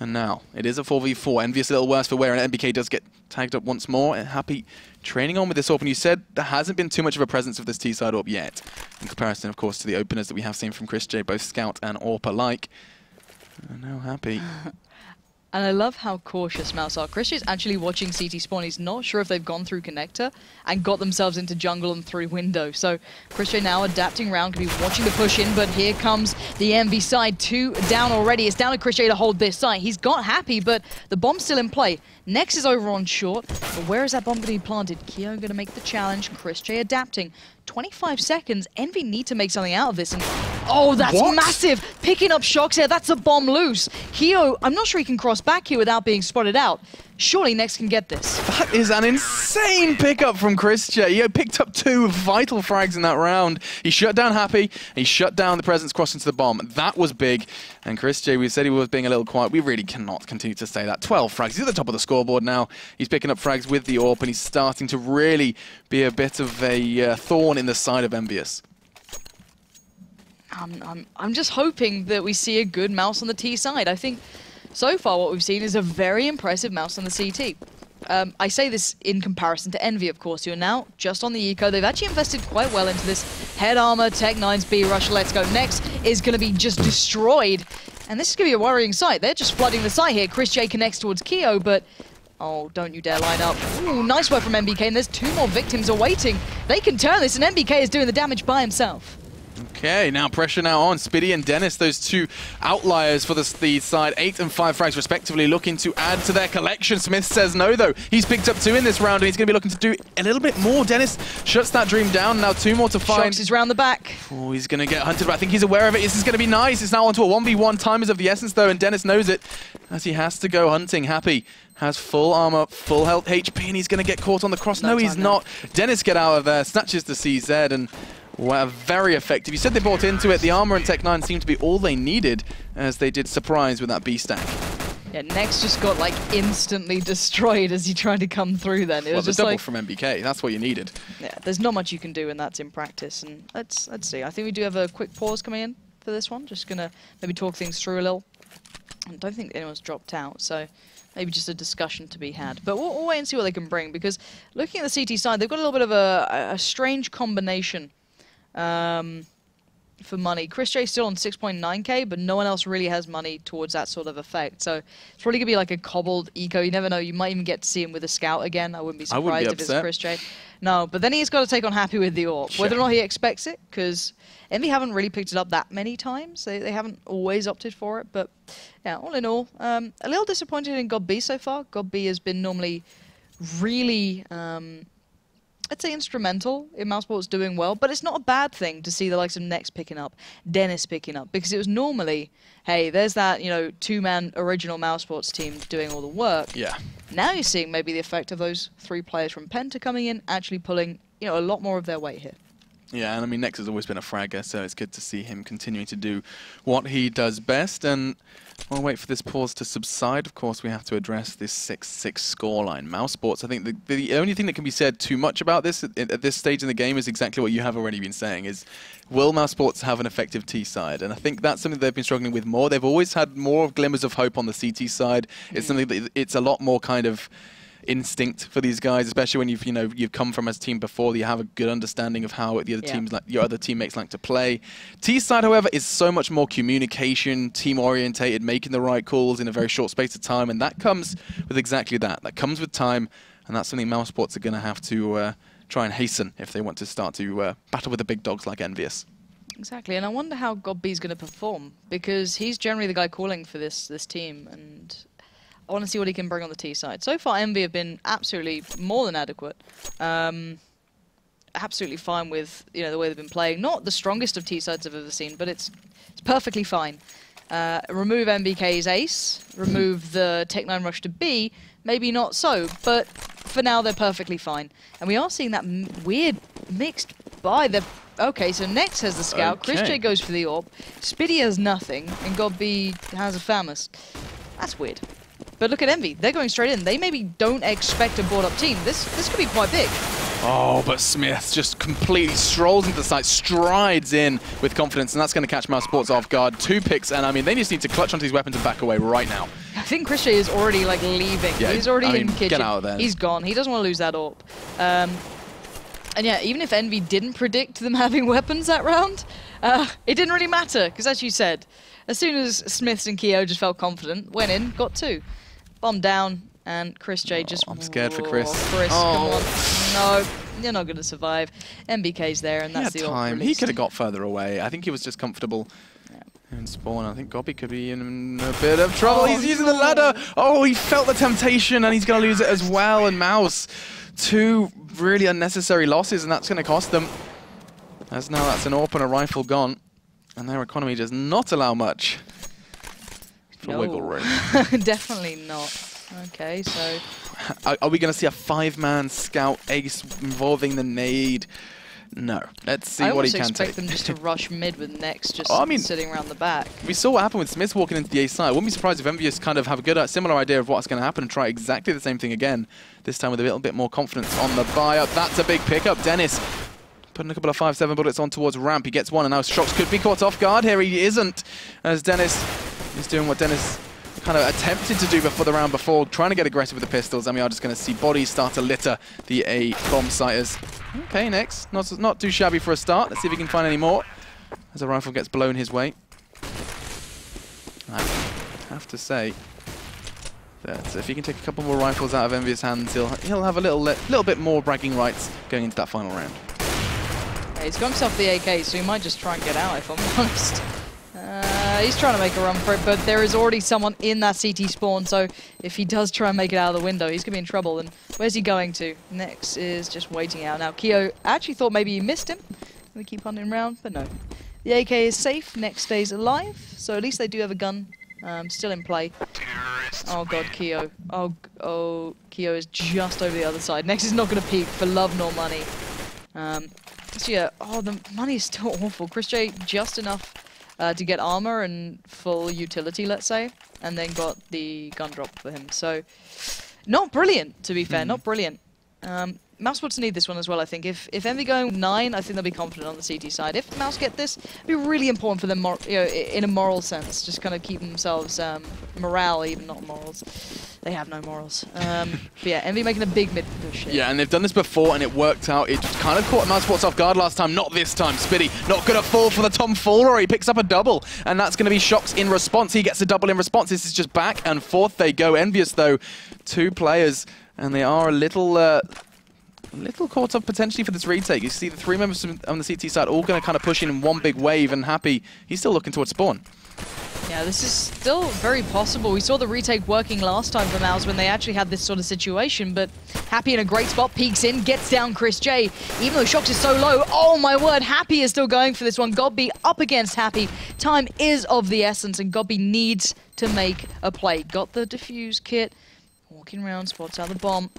And now, it is a 4v4. EnVyUS a little worse for wear, and NBK does get tagged up once more. And Happy training on with this AWP. And you said there hasn't been too much of a presence of this T-side AWP yet, in comparison, of course, to the openers that we have seen from Chris J, both Scout and AWP alike. And now Happy. And I love how cautious Mouse are. Chris J is actually watching CT spawn. He's not sure if they've gone through connector and got themselves into jungle and through window. So Chris J now adapting round, could be watching the push in, but here comes the EnVy side. 2 down already. It's down to Chris J to hold this site. He's got Happy, but the bomb's still in play. Next is over on short, but where is that bomb going to be planted? Keo going to make the challenge. Chris J adapting. 25 seconds. EnVy need to make something out of this. And oh, that's massive. Picking up shocks here. That's a bomb loose. Keo, I'm not sure he can cross back here without being spotted out. Surely Next can get this. That is an insane pickup from Chris J. He picked up 2 vital frags in that round. He shut down Happy. He shut down the presence crossing to the bomb. That was big. And Chris J, we said he was being a little quiet. We really cannot continue to say that. 12 frags. He's at the top of the scoreboard now. He's picking up frags with the AWP, and he's starting to really be a bit of a thorn in the side of EnVyUS. I'm just hoping that we see a good Mouse on the T side. I think so far what we've seen is a very impressive Mouse on the CT. I say this in comparison to EnVy, of course, who are now just on the eco. They've actually invested quite well into this head armor, Tech 9's B rush, let's go. Next is going to be just destroyed. And this is going to be a worrying sight. They're just flooding the site here. Chris J connects towards Keo, but oh, don't you dare line up. Ooh, nice work from NBK, and there's 2 more victims awaiting. They can turn this, and NBK is doing the damage by himself. Okay, now pressure now on Spiddy and Dennis, those 2 outliers for the side. 8 and 5 frags respectively, looking to add to their collection. Smith says no, though. He's picked up 2 in this round, and he's going to be looking to do a little bit more. Dennis shuts that dream down. Now 2 more to find. Shocks is round the back. Oh, he's going to get hunted, but I think he's aware of it. This is going to be nice. It's now onto a 1v1. Time is of the essence, though, and Dennis knows it, as he has to go hunting. Happy has full armor, full health HP, and he's going to get caught on the cross. No, he's not. Dennis get out of there, snatches the CZ, and wow, very effective. You said they bought into it. The armor and Tech 9 seemed to be all they needed, as they did surprise with that B stack. Yeah, Next just got like instantly destroyed as he tried to come through then. It was just double like, from NBK, that's what you needed. Yeah, there's not much you can do, and that's in practice. And let's see. I think we do have a quick pause coming in for this one. Just gonna maybe talk things through a little. I don't think anyone's dropped out, so maybe just a discussion to be had. But we'll wait and see what they can bring, because looking at the CT side, they've got a little bit of a strange combination for money. Chris J still on 6.9k, but no one else really has money towards that sort of effect. So it's probably going to be like a cobbled eco. You never know. You might even get to see him with a scout again. I wouldn't be surprised if it's Chris J. No, but then he's got to take on Happy with the AWP. Whether or not he expects it, because EnVy haven't really picked it up that many times. They haven't always opted for it. But yeah, all in all, a little disappointed in God B so far. God B has been normally really I'd say instrumental in mousesports doing well, but it's not a bad thing to see the likes of Next picking up, Dennis picking up, because it was normally, hey, there's that, 2-man original mousesports team doing all the work. Yeah. Now you're seeing maybe the effect of those 3 players from Penta coming in, actually pulling, a lot more of their weight here. Yeah, and I mean, Next has always been a fragger, so it's good to see him continuing to do what he does best. And we'll wait for this pause to subside. Of course, we have to address this 6-6 scoreline. Mousesports, I think the only thing that can be said too much about this at this stage in the game is exactly what you have already been saying, is will Mousesports have an effective T side? And I think that's something they've been struggling with more. They've always had more glimmers of hope on the CT side. It's something that it's a lot more kind of instinct for these guys, especially when you've come from a team before, you have a good understanding of how the other teams, like your other teammates, like to play. T side, however, is so much more communication, team orientated, making the right calls in a very short space of time, and that comes with exactly that. That comes with time, and that's something Mousesports are going to have to try and hasten if they want to start to battle with the big dogs like EnVyUS. Exactly, and I wonder how God B's going to perform, because he's generally the guy calling for this team, and I want to see what he can bring on the T side. So far, EnVy have been absolutely more than adequate. Absolutely fine with the way they've been playing. Not the strongest of T sides I've ever seen, but it's perfectly fine. Remove NBK's ace, remove the Tech 9 rush to B, maybe not so, but for now they're perfectly fine. And we are seeing that weird mixed buy. Okay, so Next has the scout, Chris J goes for the AWP, Spiddy has nothing, and God B has a Famous. That's weird. But look at EnVy, they're going straight in. They maybe don't expect a board-up team. This could be quite big. Oh, but Smith just completely strolls into the site, strides in with confidence, and that's going to catch Mousesports off guard. 2 picks, and I mean, they just need to clutch onto these weapons and back away right now. think Christian is already like leaving. Yeah, he's already in kitchen. Get out of there. He's gone. He doesn't want to lose that AWP. And yeah, even if Envy didn't predict them having weapons that round, it didn't really matter, because as you said, as soon as Smiths and Keo just felt confident, went in, got 2. Bomb down, and Chris J just... I'm scared for Chris. Chris, come on. No, you're not going to survive. MBK's there, and that's the time. He could have got further away. I think he was just comfortable in spawn. I think Gobby could be in a bit of trouble. He's using the ladder. Oh, he felt the temptation, and he's going to lose it as well. And Mouse, 2 really unnecessary losses, and that's going to cost them. As now that's an AWP and a rifle gone. And their economy does not allow much for wiggle room. Definitely not. Okay, so... Are we going to see a 5-man scout ace involving the nade? No. Let's see what he can take. I also expect them just to rush mid with Next just sitting around the back. We saw what happened with Smith walking into the A side. I wouldn't be surprised if EnVyUS kind of have a good, similar idea of what's going to happen and try exactly the same thing again. This time with a little bit more confidence on the buy-up. That's a big pickup. Dennis putting a couple of 5-7 bullets on towards ramp. He gets 1, and now Shox could be caught off guard here. He isn't, as Dennis is doing what Dennis kind of attempted to do before the round before, trying to get aggressive with the pistols, and we are just going to see bodies start to litter the A bomb sighters. Okay, Next, not too shabby for a start. Let's see if he can find any more as a rifle gets blown his way. I have to say that if he can take a couple more rifles out of EnVyUS' hands, he'll have a little bit more bragging rights going into that final round. Yeah, he's got himself the AK, so he might just try and get out, if I'm honest. He's trying to make a run for it, but there is already someone in that CT spawn, so if he does try and make it out of the window, he's going to be in trouble. And where's he going to? Next is just waiting out. Now, Keo actually thought maybe he missed him. We keep hunting around, but no. The AK is safe. Next stays alive, so at least they do have a gun still in play. Oh god, Keo. Oh, Keo is just over the other side. Next is not going to peek for love nor money. So yeah, the money is still awful. Chris J just enough to get armor and full utility, let's say, and then got the gun drop for him. So, not brilliant, to be fair, not brilliant. mousesports need this one as well, I think. If Envy going 9, I think they'll be confident on the CT side. If Mouse get this, it'd be really important for them, in a moral sense, just kind of keep themselves morale, even not morals. They have no morals. But yeah, Envy making a big mid push here. Yeah, and they've done this before, and it worked out. It kind of caught mousesports off guard last time. Not this time. Spitty not going to fall for the tomfoolery. He picks up a double, and that's going to be Shox in response. He gets a double in response. This is just back and forth they go. EnVyUS, though, 2 players, and they are a little caught up potentially for this retake. You see the 3 members on the CT side all going to kind of push in one big wave, and Happy, he's still looking towards spawn. Yeah, this is still very possible. We saw the retake working last time for Mouse when they actually had this sort of situation, but Happy in a great spot, peeks in, gets down Chris J. Even though Shox is so low, oh my word, Happy is still going for this one. Godby up against Happy. Time is of the essence, and Godby needs to make a play. Got the defuse kit, walking around, spots out the bomb.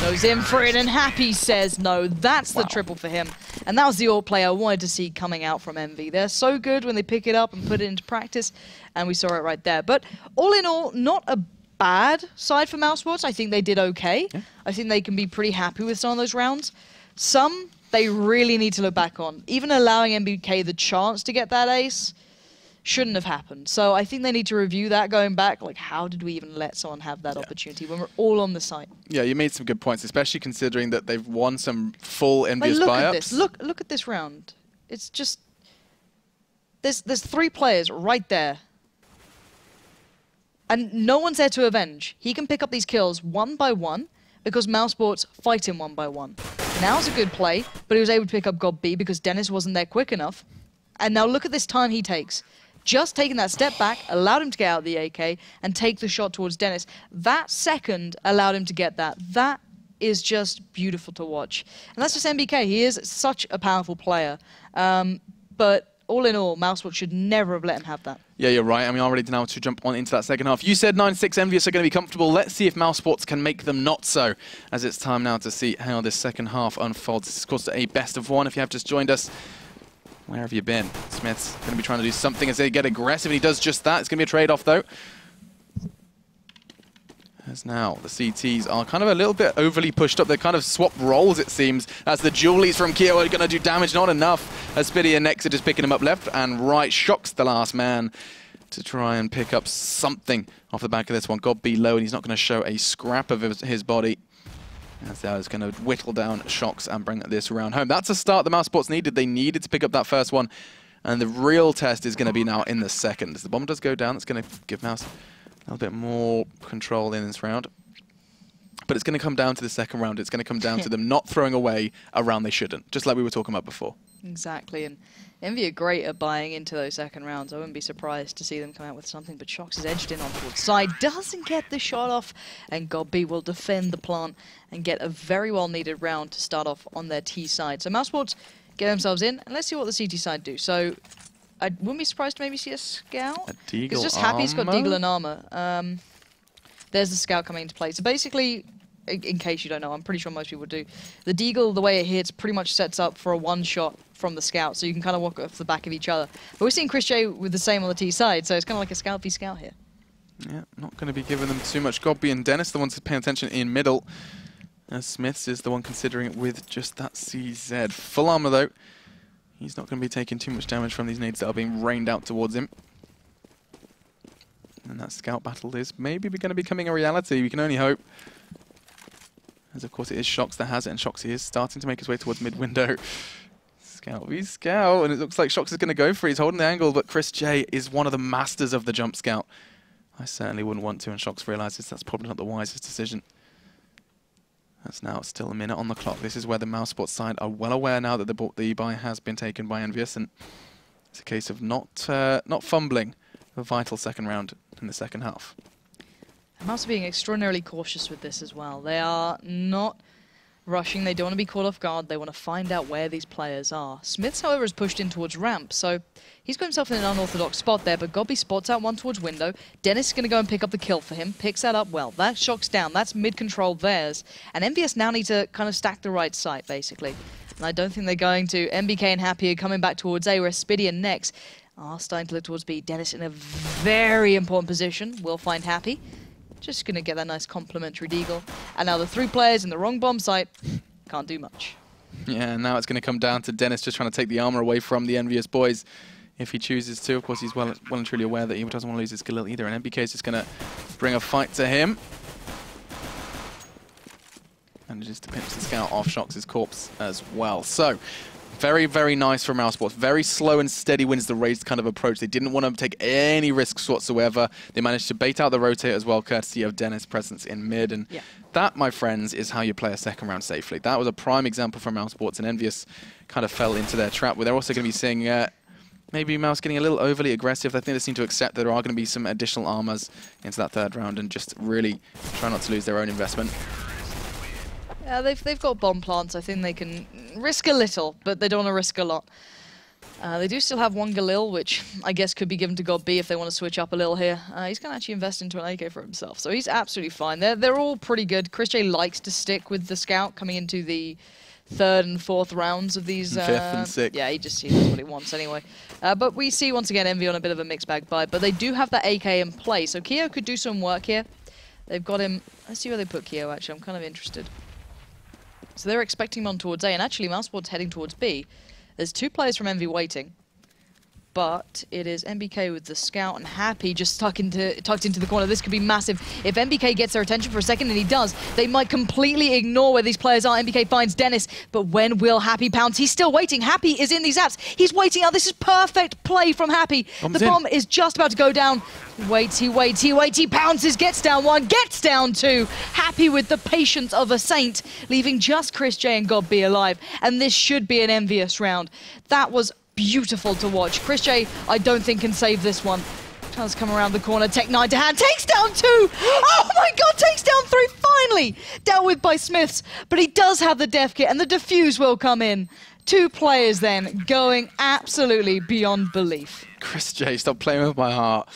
Goes in for it, and Happy says no. That's the triple for him. And that was the play I wanted to see coming out from Envy. They're so good when they pick it up and put it into practice, and we saw it right there. But all in all, not a bad side for mousesports. I think they did okay. Yeah. I think they can be pretty happy with some of those rounds. Some, they really need to look back on. Even allowing MBK the chance to get that ace shouldn't have happened. So I think they need to review that going back. Like, how did we even let someone have that opportunity when we're all on the site? Yeah, you made some good points, especially considering that they've won some full EnVyUS buy-ups. Look at this round. It's just... There's 3 players right there. And no one's there to avenge. He can pick up these kills 1 by 1 because mousesports fight him 1 by 1. Now's a good play, but he was able to pick up God B because Dennis wasn't there quick enough. And now look at this time he takes. Just taking that step back allowed him to get out of the AK and take the shot towards Dennis. That second allowed him to get that. That is just beautiful to watch. And that's just MBK. He is such a powerful player. But all in all, mousesports should never have let him have that. Yeah, you're right. I mean, I'm ready now to jump on into that second half. You said 9-6 EnVyUS are going to be comfortable. Let's see if mousesports can make them not so, as it's time now to see how this second half unfolds. This is, of course, a best of 1. If you have just joined us, where have you been? Smith's going to be trying to do something as they get aggressive, and he does just that. It's going to be a trade-off, though. As now, the CTs are kind of a little bit overly pushed up. They kind of swapped roles, it seems, as the Julies from Keo are going to do damage. Not enough, as Spitty and Nex are just picking him up left and right. Shox the last man. to try and pick up something off the back of this one. God be low, and he's not going to show a scrap of his body. As that is going to whittle down Shox and bring this round home. That's a start the mousesports needed. They needed to pick up that first one. And the real test is going to be now in the second. As the bomb does go down, it's going to give Mouse a little bit more control in this round. But it's going to come down to the second round. It's going to come down to them not throwing away a round they shouldn't, just like we were talking about before. Exactly, and EnVy are great at buying into those second rounds. I wouldn't be surprised to see them come out with something, but Shox is edged in on towards side, doesn't get the shot off, and godb will defend the plant and get a very well-needed round to start off on their T side. So mousesports get themselves in, and let's see what the CT side do. So I wouldn't be surprised to maybe see a scout. It's just Happy's got Deagle and armor. There's the scout coming into play. So basically, in case you don't know, I'm pretty sure most people do, the Deagle, the way it hits, pretty much sets up for a one-shot from the scout, so you can kind of walk off the back of each other. But we're seeing chrisJ with the same on the T side, so it's kind of like a scout v scout here. Yeah, not going to be giving them too much. godb and Dennis, the ones paying attention in middle. Smiths is the one considering it with just that CZ. Full armor though. He's not going to be taking too much damage from these nades that are being rained out towards him. And that scout battle is maybe going to be becoming a reality. We can only hope. As of course it is Shox that has it, and Shox is starting to make his way towards mid-window. Scout v scout, and it looks like Shox is going to go for it. He's holding the angle, but chrisJ is one of the masters of the jump scout. I certainly wouldn't want to, and Shox realizes that's probably not the wisest decision. That's now still a minute on the clock. This is where the mousesports side are well aware now that the buy has been taken by EnVyUS, and it's a case of not fumbling a vital second round in the second half. Mouse are being extraordinarily cautious with this as well. They are not rushing. They don't want to be caught off guard. They want to find out where these players are. Smiths, however, is pushed in towards ramp, so he's got himself in an unorthodox spot there, but godb spots out one towards window. Dennis is going to go and pick up the kill for him. Picks that up well. That Shox down. That's mid-control theirs. And EnVyUS now need to kind of stack the right site, basically. And I don't think they're going to. MBK and Happy are coming back towards A, where Spiddy and Nex are starting to look towards B. Dennis in a very important position. Will find Happy. Just going to get that nice complimentary deagle. And now the three players in the wrong bomb site can't do much. Yeah, now it's going to come down to Dennis just trying to take the armor away from the EnVyUS boys if he chooses to. Of course, he's well and truly aware that he doesn't want to lose his Galil either. And MBK is just going to bring a fight to him. And just to pinch the scout off Shox's corpse as well. So, very, very nice from mousesports. Very slow and steady wins the raised kind of approach. They didn't want to take any risks whatsoever. They managed to bait out the rotate as well, courtesy of Dennis' presence in mid. And that, my friends, is how you play a second round safely. That was a prime example from mousesports, and EnVyUS kind of fell into their trap, where they're also going to be seeing maybe Mouse getting a little overly aggressive. I think they seem to accept that there are going to be some additional armors into that third round and just really try not to lose their own investment. Yeah, they've got bomb plants. I think they can risk a little, but they don't want to risk a lot. They do still have one Galil, which I guess could be given to godb if they want to switch up a little here. He's going to actually invest into an AK for himself, so he's absolutely fine. They're all pretty good. chrisJ likes to stick with the scout coming into the third and fourth rounds of these. Fifth and sixth. Yeah, he knows what he wants anyway. But we see once again EnVy on a bit of a mixed bag buy, but they do have that AK in play, so Keo could do some work here. They've got him. Let's see where they put Keo. Actually, I'm kind of interested. So they're expecting him on towards A, and actually mousesports heading towards B. There's two players from EnVy waiting, but it is MBK with the scout and Happy just tucked into the corner. This could be massive. If MBK gets their attention for a second, and he does, they might completely ignore where these players are. MBK finds Dennis, but when will Happy pounce? He's still waiting. Happy is in these apps. He's waiting out. This is perfect play from Happy. The bomb is just about to go down. Waits, he waits, he pounces, gets down one, gets down two. Happy with the patience of a saint, leaving just chrisJ and godb alive. And this should be an EnVyUS round. That was beautiful to watch. chrisJ, I don't think, can save this one. Tries to come around the corner, Tech 9 to hand, takes down two! Oh my god, takes down three, finally! Dealt with by Smiths, but he does have the death kit, and the defuse will come in. Two players then, going absolutely beyond belief. chrisJ, stop playing with my heart.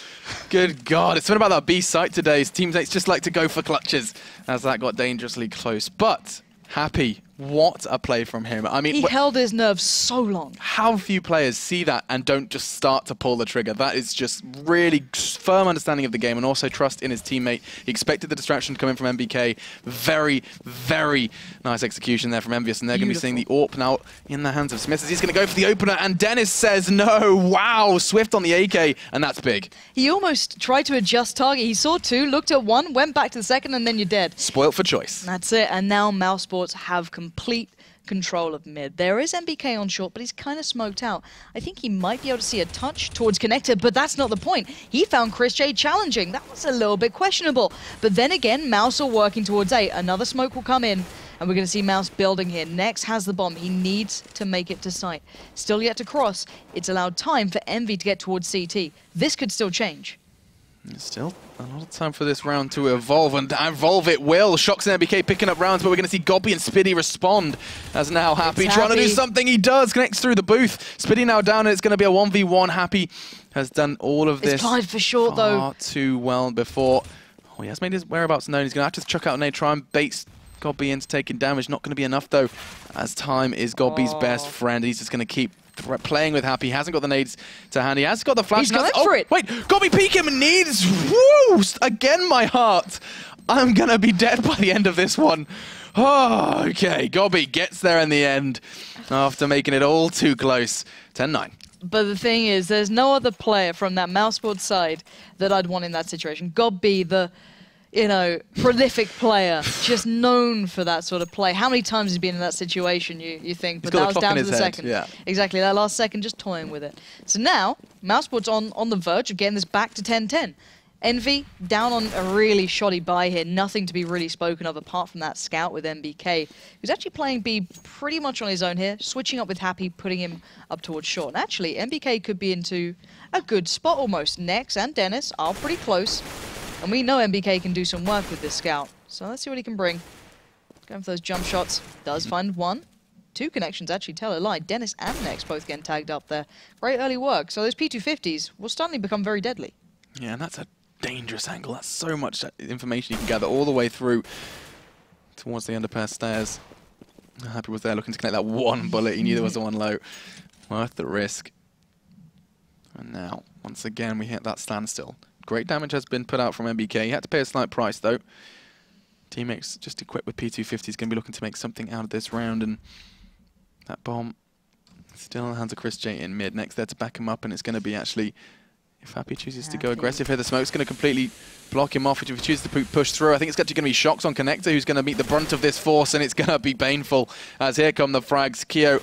Good God, it's been about that B site today. His teammates just like to go for clutches, as that got dangerously close. But Happy What a play from him. I mean, he held his nerve so long. How few players see that and don't just start to pull the trigger. That is just really firm understanding of the game and also trust in his teammate. He expected the distraction to come in from MBK. Very, very nice execution there from EnVyUS. And they're going to be seeing the AWP now in the hands of Smith as he's going to go for the opener. And Dennis says no. Wow, Swift on the AK. And that's big. He almost tried to adjust target. He saw two, looked at one, went back to the second, and then you're dead. Spoilt for choice. That's it. And now mousesports have complete control of mid. There is MBK on short, but he's kind of smoked out. I think he might be able to see a touch towards connector, but that's not the point. He found Chris J challenging. That was a little bit questionable. But then again, Mouse are working towards A. Another smoke will come in, and we're going to see Mouse building here. Next has the bomb. He needs to make it to site. Still yet to cross. It's allowed time for Envy to get towards CT. This could still change. Still a lot of time for this round to evolve, and evolve it will. Shocks and MBK picking up rounds, but we're going to see Gobby and Spiddy respond as now Happy trying to do something. He does, connects through the booth. Spiddy now down, and it's going to be a 1v1. Happy has done all of this it's applied for short, far too well before. Oh, he has made his whereabouts known. He's going to have to chuck out an A, try and bait Gobby into taking damage. Not going to be enough, though, as time is Gobby's best friend. He's just going to keep playing with Happy. He hasn't got the nades to hand. He has got the flash. He's going for it. Wait, Gobby peek him and needs. Woo! Again, my heart. I'm going to be dead by the end of this one. Oh, okay. Gobby gets there in the end after making it all too close. 10-9. But the thing is, there's no other player from that mouseboard side that I'd want in that situation. Gobby, the prolific player, just known for that sort of play. How many times has he been in that situation, you think? But that was down to the second. Yeah. Exactly, that last second, just toying with it. So now, mousesport's on the verge of getting this back to 10-10. Envy down on a really shoddy buy here. Nothing to be really spoken of apart from that scout with MBK, who's actually playing B pretty much on his own here, switching up with Happy, putting him up towards short. And actually, MBK could be into a good spot almost. Nex and Dennis are pretty close. And we know MBK can do some work with this scout. So let's see what he can bring. Going for those jump shots. Does find one. Two connections, actually, tell a lie. Dennis and Nex both getting tagged up there. Great early work. So those P250s will suddenly become very deadly. Yeah, and that's a dangerous angle. That's so much information you can gather all the way through towards the underpair stairs. Happy was there looking to connect that one bullet. He knew there was the one low. Worth the risk. And now, once again, we hit that standstill. Great damage has been put out from MBK. He had to pay a slight price, though. Teammates just equipped with P250 is going to be looking to make something out of this round. And that bomb still in the hands of Chris J in mid. Next there to back him up, and it's going to be actually, if Happy chooses to go aggressive here, the smoke's going to completely block him off. If he chooses to push through, I think it's actually going to be Shocks on Connector who's going to meet the brunt of this force, and it's going to be painful as here come the frags. Keo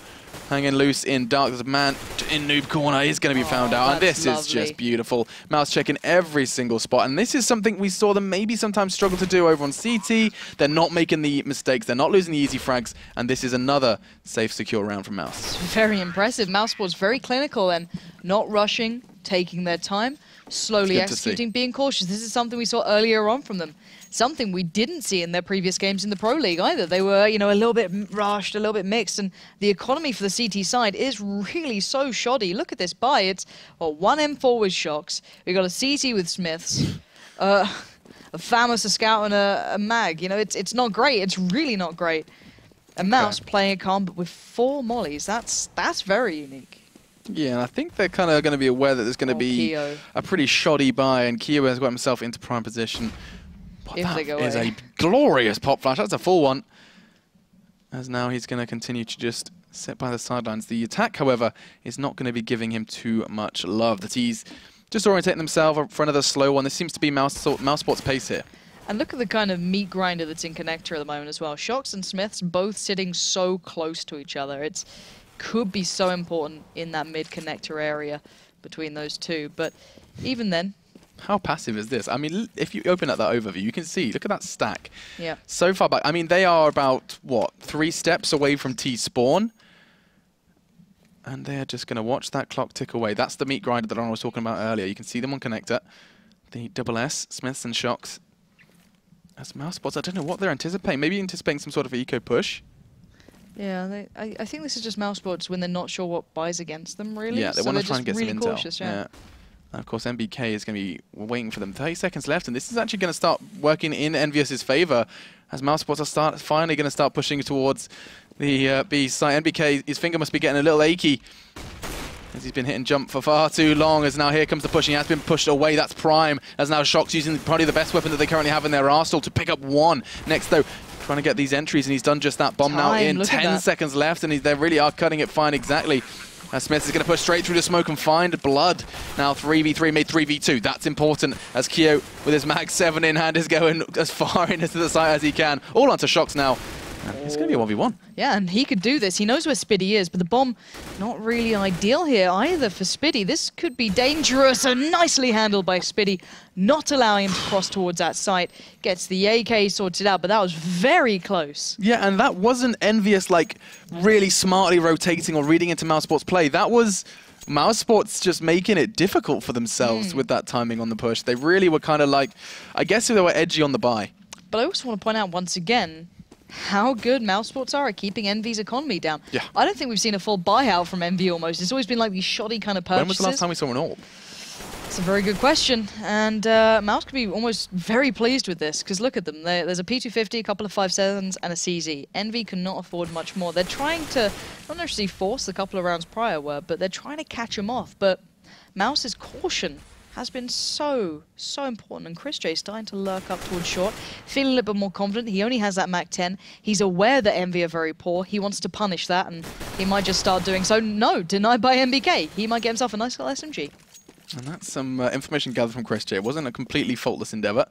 hanging loose in dark. There's a man in noob corner. He's going to be found out, and this is just beautiful. Mouse checking every single spot, and this is something we saw them maybe sometimes struggle to do over on CT. They're not making the mistakes. They're not losing the easy frags, and this is another safe, secure round from Mouse. It's very impressive. Mousesport's very clinical and not rushing, taking their time, slowly executing, being cautious. This is something we saw earlier on from them. Something we didn't see in their previous games in the Pro League either. They were, a little bit rushed, a little bit mixed, and the economy for the CT side is really so shoddy. Look at this buy. It's one M4 with Shocks. We've got a CT with Smiths, a Famous, a Scout, and a Mag. It's not great. It's really not great. A Mouse playing it calm, but with 4 mollies. That's very unique. Yeah, and I think they're kind of going to be aware that there's going to be Keo. a pretty shoddy buy, and Keo has got himself into prime position. But that is a glorious pop flash. That's a full one. As now he's going to continue to just sit by the sidelines. The attack, however, is not going to be giving him too much love. The T's just orientating themselves for another slow one. This seems to be mousesport's pace here. And look at the kind of meat grinder that's in Connector at the moment as well. Shocks and Smiths both sitting so close to each other. It could be so important in that mid-connector area between those two. But even then... How passive is this? I mean, if you open up that overview, you can see, look at that stack. Yeah. So far back. I mean, they are about, what, 3 steps away from T-spawn. And they are just going to watch that clock tick away. That's the meat grinder that I was talking about earlier. You can see them on Connector. The double S, Smiths and Shocks. As mousesports, I don't know what they're anticipating. Maybe anticipating some sort of eco push. Yeah, I think this is just mousesports when they're not sure what buys against them, really. Yeah, they want to try and get some intel. Cautious, yeah. And of course, MBK is going to be waiting for them. 30 seconds left, and this is actually going to start working in EnVyUS's favor as mousesports are finally going to start pushing towards the B site. MBK, his finger must be getting a little achy as he's been hitting jump for far too long, as now here comes the pushing. He has been pushed away. That's Prime, as now Shox using probably the best weapon that they currently have in their arsenal to pick up one. Next, though, trying to get these entries, and he's done just that. Bomb now in, 10 seconds left, and they really are cutting it fine exactly. Smith is going to push straight through the smoke and find Blood. Now 3v3 made 3v2. That's important as Kyo with his Mag 7 in hand is going as far into the site as he can. All onto Shox now. It's going to be a 1v1. Yeah, and he could do this. He knows where Spiddy is, but the bomb not really ideal here either for Spiddy. This could be dangerous and nicely handled by Spiddy, not allowing him to cross towards that site. Gets the AK sorted out, but that was very close. Yeah, and that wasn't EnVyUS like really smartly rotating or reading into mousesports play. That was mousesports just making it difficult for themselves with that timing on the push. They really were kind of like, I guess they were edgy on the buy. But I also want to point out once again how good mousesports are at keeping EnVy's economy down. Yeah. I don't think we've seen a full buyout from EnVy almost. It's always been like these shoddy kind of purchases. When was the last time we saw an AWP? It's a very good question. And Mouse could be almost very pleased with this, because look at them. There's a P250, a couple of 5.7s, and a CZ. EnVy cannot afford much more. They're trying to, not necessarily force the couple of rounds prior were, but they're trying to catch him off. But Mouse's caution has been so important, and Chris J starting to lurk up towards short, feeling a little bit more confident. He only has that Mac 10. He's aware that EnVy are very poor. He wants to punish that, and he might just start doing so. No, denied by MBK. He might get himself a nice little SMG. And that's some information gathered from Chris J. It wasn't a completely faultless endeavor,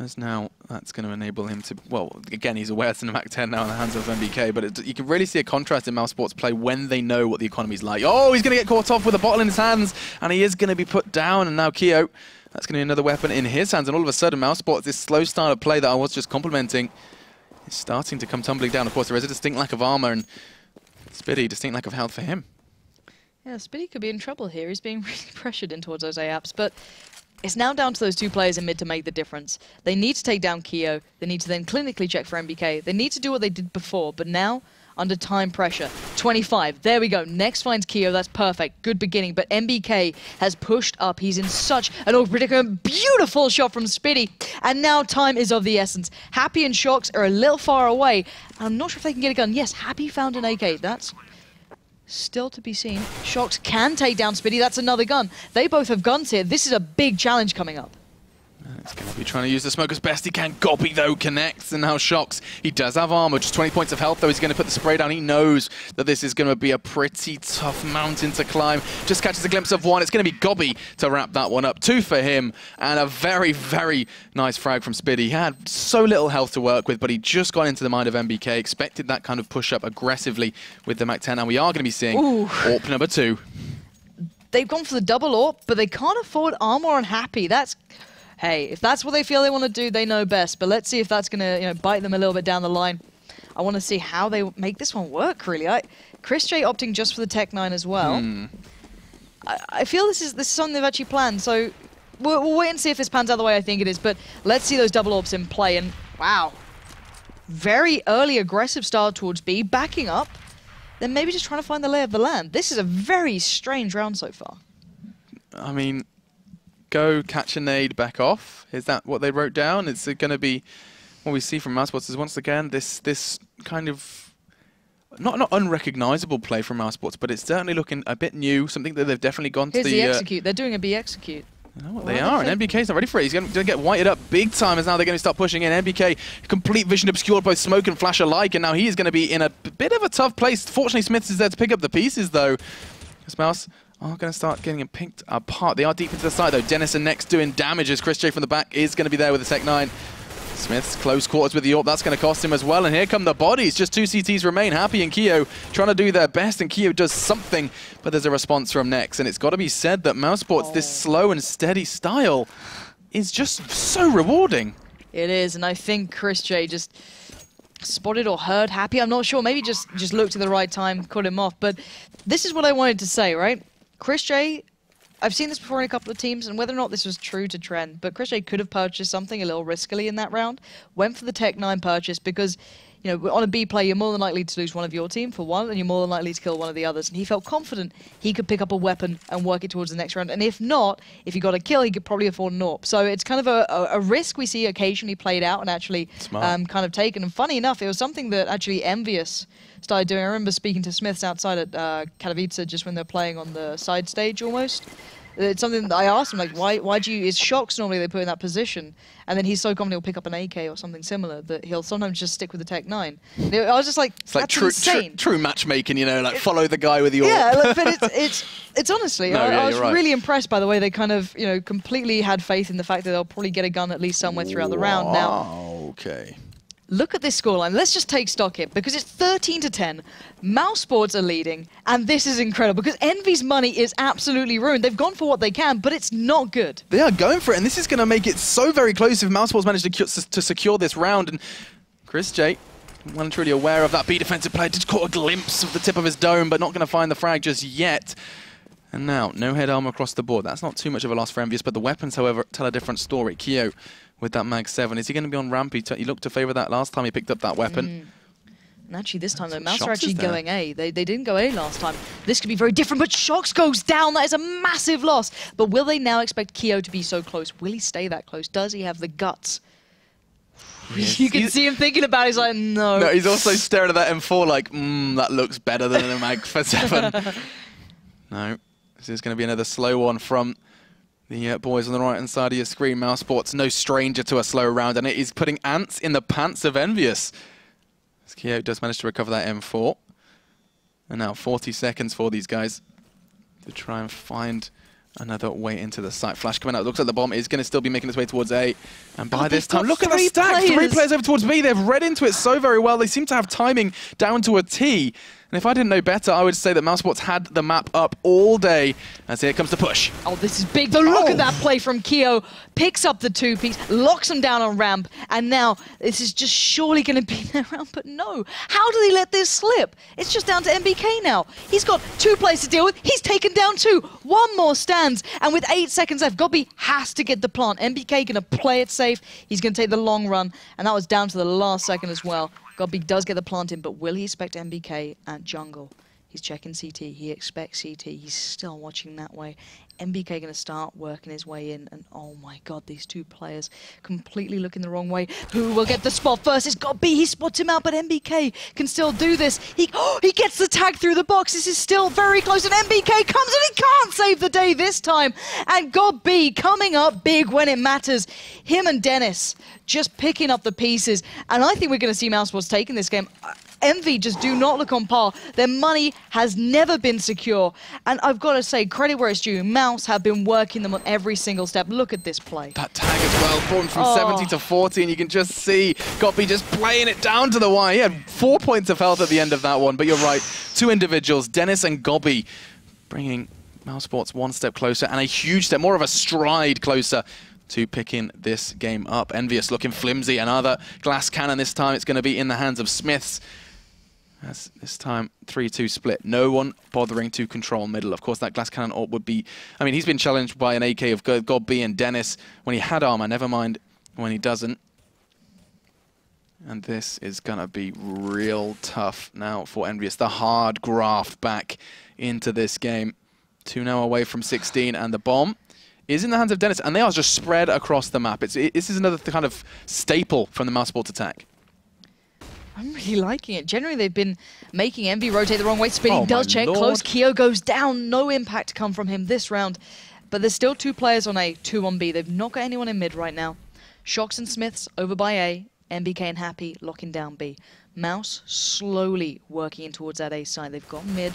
as now that's going to enable him to, well, again, he's aware it's in the Mac 10 now in the hands of MBK, but you can really see a contrast in mousesports play when they know what the economy's like. Oh, he's going to get caught off with a bottle in his hands, and he is going to be put down, and now Kyo, that's going to be another weapon in his hands, and all of a sudden mousesports, this slow start of play that I was just complimenting, is starting to come tumbling down. Of course, there is a distinct lack of armor, and Spiddy, distinct lack of health for him. Yeah, Spiddy could be in trouble here. He's being really pressured in towards those A-apps, but it's now down to those two players in mid to make the difference. They need to take down Kyo. They need to then clinically check for MBK. They need to do what they did before, but now under time pressure. 25. There we go. Next finds Kyo. That's perfect. Good beginning. But MBK has pushed up. He's in such an awkward predicament. Beautiful shot from Spiddy. And now time is of the essence. Happy and Shox are a little far away. I'm not sure if they can get a gun. Yes, Happy found an AK. That's still to be seen. Shox can take down Spiddy. That's another gun. They both have guns here. This is a big challenge coming up. He's going to be trying to use the smoke as best he can. Gobby, though, connects, and now Shox. He does have armor, just 20 points of health, though. He's going to put the spray down. He knows that this is going to be a pretty tough mountain to climb. Just catches a glimpse of one. It's going to be Gobby to wrap that one up. 2 for him, and a very, very nice frag from Spiddy. He had so little health to work with, but he just got into the mind of MBK. Expected that kind of push-up aggressively with the Mac 10, and we are going to be seeing AWP number 2. They've gone for the double AWP, but they can't afford armor on Happy. That's... Hey, if that's what they feel they want to do, they know best. But let's see if that's going to, bite them a little bit down the line. I want to see how they make this one work, really. Chris J opting just for the Tech 9 as well. I feel this is something they've actually planned. So we'll wait and see if this pans out the way I think it is. But let's see those double AWPs in play. And wow, very early aggressive start towards B, backing up. Then maybe just trying to find the lay of the land. This is a very strange round so far. I mean, go, catch a nade, back off. Is that what they wrote down? It's going to be what we see from mousesports is once again this kind of not unrecognizable play from mousesports, but it's certainly looking a bit new. Something that they've definitely gone to the execute. They're doing a B execute. I know what they are, and MBK's not ready for it. He's going to get whited up big time as now they're going to start pushing in. MBK, complete vision obscured, both smoke and flash alike, and now he is going to be in a bit of a tough place. Fortunately, Smith is there to pick up the pieces, though. This mouse are going to start getting him picked apart. They are deep into the side, though. Dennison next doing damage as Chris J from the back is going to be there with the Tech 9. Smith's close quarters with the AWP. That's going to cost him as well. And here come the bodies. Just 2 CTs remain. Happy and Kyo trying to do their best. And Kyo does something, but there's a response from Nex. And it's got to be said that mousesports, this slow and steady style, is just so rewarding. It is. And I think Chris J just spotted or heard Happy. I'm not sure. Maybe just looked at the right time, cut him off. But this is what I wanted to say, right? Chris J, I've seen this before in a couple of teams, and whether or not this was true to trend, but Chris J could have purchased something a little riskily in that round. Went for the Tech 9 purchase because you know, on a B play, you're more than likely to lose one of your team for one, and you're more than likely to kill one of the others. And he felt confident he could pick up a weapon and work it towards the next round. And if not, if he got a kill, he could probably afford an AWP. So it's kind of a risk we see occasionally played out and actually kind of taken. And funny enough, it was something that actually EnVyUS started doing. I remember speaking to Smiths outside at Katowice just when they're playing on the side stage almost. It's something that I asked him, like, why do you... It's Shox normally they put in that position, and then he's so confident he'll pick up an AK or something similar that he'll sometimes just stick with the Tech 9. I was just like, it's that's like insane. True matchmaking, you know, like follow the guy with your... Yeah, like, but it's honestly, no, I was really impressed by the way they kind of, you know, completely had faith in the fact that they'll probably get a gun at least somewhere throughout the round. Now, okay. Look at this scoreline. Let's just take stock here because it's 13-10. mousesports are leading, and this is incredible because EnVy's money is absolutely ruined. They've gone for what they can, but it's not good. They are going for it, and this is going to make it so very close if mousesports manage to secure this round. And Chris J, well and truly aware of that B defensive player, just caught a glimpse of the tip of his dome, but not going to find the frag just yet. And now, no head armor across the board. That's not too much of a loss for EnVyUS, but the weapons, however, tell a different story. Keo with that Mag 7. Is he going to be on ramp? He looked to favour that last time he picked up that weapon. And actually this time, though, Mouse are actually going A. They didn't go A last time. This could be very different, but Shox goes down. That is a massive loss. But will they now expect Keo to be so close? Will he stay that close? Does he have the guts? Yes. You can see him thinking about it. He's like, no. No, he's also staring at that M4 like, that looks better than a Mag for 7. No. This is going to be another slow one from the boys on the right-hand side of your screen. mousesports, no stranger to a slow round, and it is putting ants in the pants of EnVyUS. As Keo does manage to recover that M4. And now 40 seconds for these guys to try and find another way into the site. Flash coming out. It looks like the bomb is going to still be making its way towards A. And by this time, look at the stack. 3 players over towards B. They've read into it so very well. They seem to have timing down to a T. And if I didn't know better, I would say that mousesports had the map up all day. As here comes the push. Oh, this is big. Though, look at that play from Keo. Picks up the 2-piece, locks him down on ramp, and now this is just surely going to be their round. But no. How do they let this slip? It's just down to MBK now. He's got 2 players to deal with. He's taken down 2. 1 more stands. And with 8 seconds left, Gobby has to get the plant. MBK going to play it safe. He's going to take the long run. And that was down to the last second as well. Gobby does get the plant in, but will he expect MBK at jungle? He's checking CT. He expects CT. He's still watching that way. MBK going to start working his way in, and oh my god, these 2 players completely looking the wrong way. Who will get the spot first? It's Gobby. He spots him out, but MBK can still do this. He gets the tag through the box. This is still very close, and MBK comes, and he can't save the day this time. And Gobby coming up big when it matters. Him and Dennis just picking up the pieces, and I think we're going to see mousesports taking this game. EnVy just do not look on par. Their money has never been secure. And I've got to say, credit where it's due. Mouse have been working them on every single step. Look at this play. That tag as well, falling from 70 to 40, and you can just see Gobby just playing it down to the wire. He had 4 points of health at the end of that one, but you're right. 2 individuals, Dennis and Gobby, bringing mousesports 1 step closer and a huge step, more of a stride closer to picking this game up. EnVyUS looking flimsy. Another glass cannon. This time it's going to be in the hands of Smiths. As this time, 3-2 split. No one bothering to control middle. Of course, that glass cannon AWP would be... I mean, he's been challenged by an AK of Gobby and Dennis when he had armor. Never mind when he doesn't. And this is going to be real tough now for EnVyUS. The hard graft back into this game. 2 now away from 16, and the bomb is in the hands of Dennis, and they are just spread across the map. This is another kind of staple from the mousesports attack. I'm really liking it. Generally, they've been making EnVy rotate the wrong way. Spinning does check close. Keo goes down. No impact to come from him this round. But there's still 2 players on A, 2 on B. They've not got anyone in mid right now. Shox and Smiths over by A. MBK and Happy locking down B. Mouse slowly working in towards that A side. They've got mid.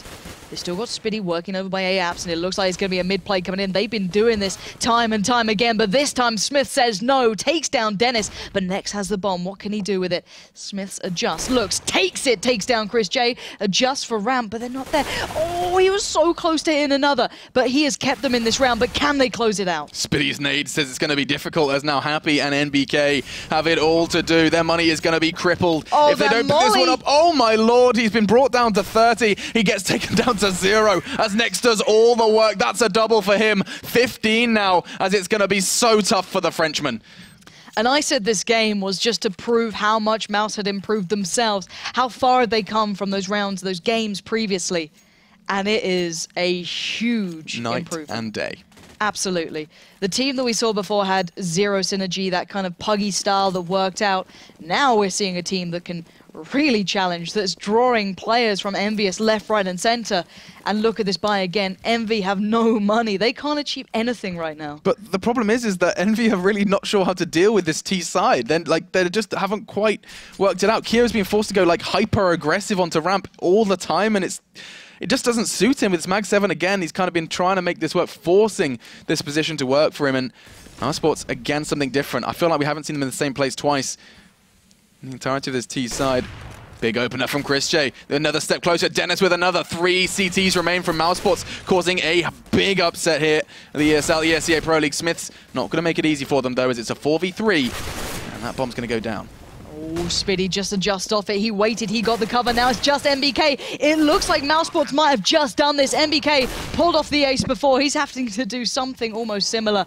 They've still got Spitty working over by A apps, and it looks like it's going to be a mid play coming in. They've been doing this time and time again, but this time Smith says no, takes down Dennis, but Nex has the bomb. What can he do with it? Smiths adjusts, looks, takes it, takes down Chris J, adjusts for ramp, but they're not there. Oh, he was so close to hitting another, but he has kept them in this round, but can they close it out? Spitty's nade says it's going to be difficult, as now Happy and NBK have it all to do. Their money is going to be crippled if they don't pick this one up. Oh my lord, he's been brought down to 30. He gets taken down to 0 as Nex does all the work. That's a double for him. 15 now, as it's going to be so tough for the Frenchman. And I said this game was just to prove how much Mouse had improved themselves, how far had they come from those rounds, those games previously. And it is a huge improvement. Night and day. Absolutely. The team that we saw before had zero synergy, that kind of puggy style that worked out. Now we're seeing a team that can really challenge, that's drawing players from EnVyUS left, right, and center. And look at this buy again. Envy have no money. They can't achieve anything right now. But the problem is that Envy are really not sure how to deal with this T side. Then, like, they just haven't quite worked it out. Kiero's been forced to go like hyper aggressive onto ramp all the time, and it just doesn't suit him. With his Mag 7 again, he's kind of been trying to make this work, forcing this position to work for him. And mousesports, again, something different. I feel like we haven't seen them in the same place twice. The entirety of this T side. Big opener from Chris J. Another step closer. Dennis with another. 3 CTs remain from mousesports, causing a big upset here. The ESL ESEA Pro League. Smiths not going to make it easy for them, though, as it's a 4v3. And that bomb's going to go down. Oh, Spiddy just adjust off it. He waited, he got the cover. Now it's just MBK. It looks like mousesports might have just done this. MBK pulled off the ace before. He's having to do something almost similar.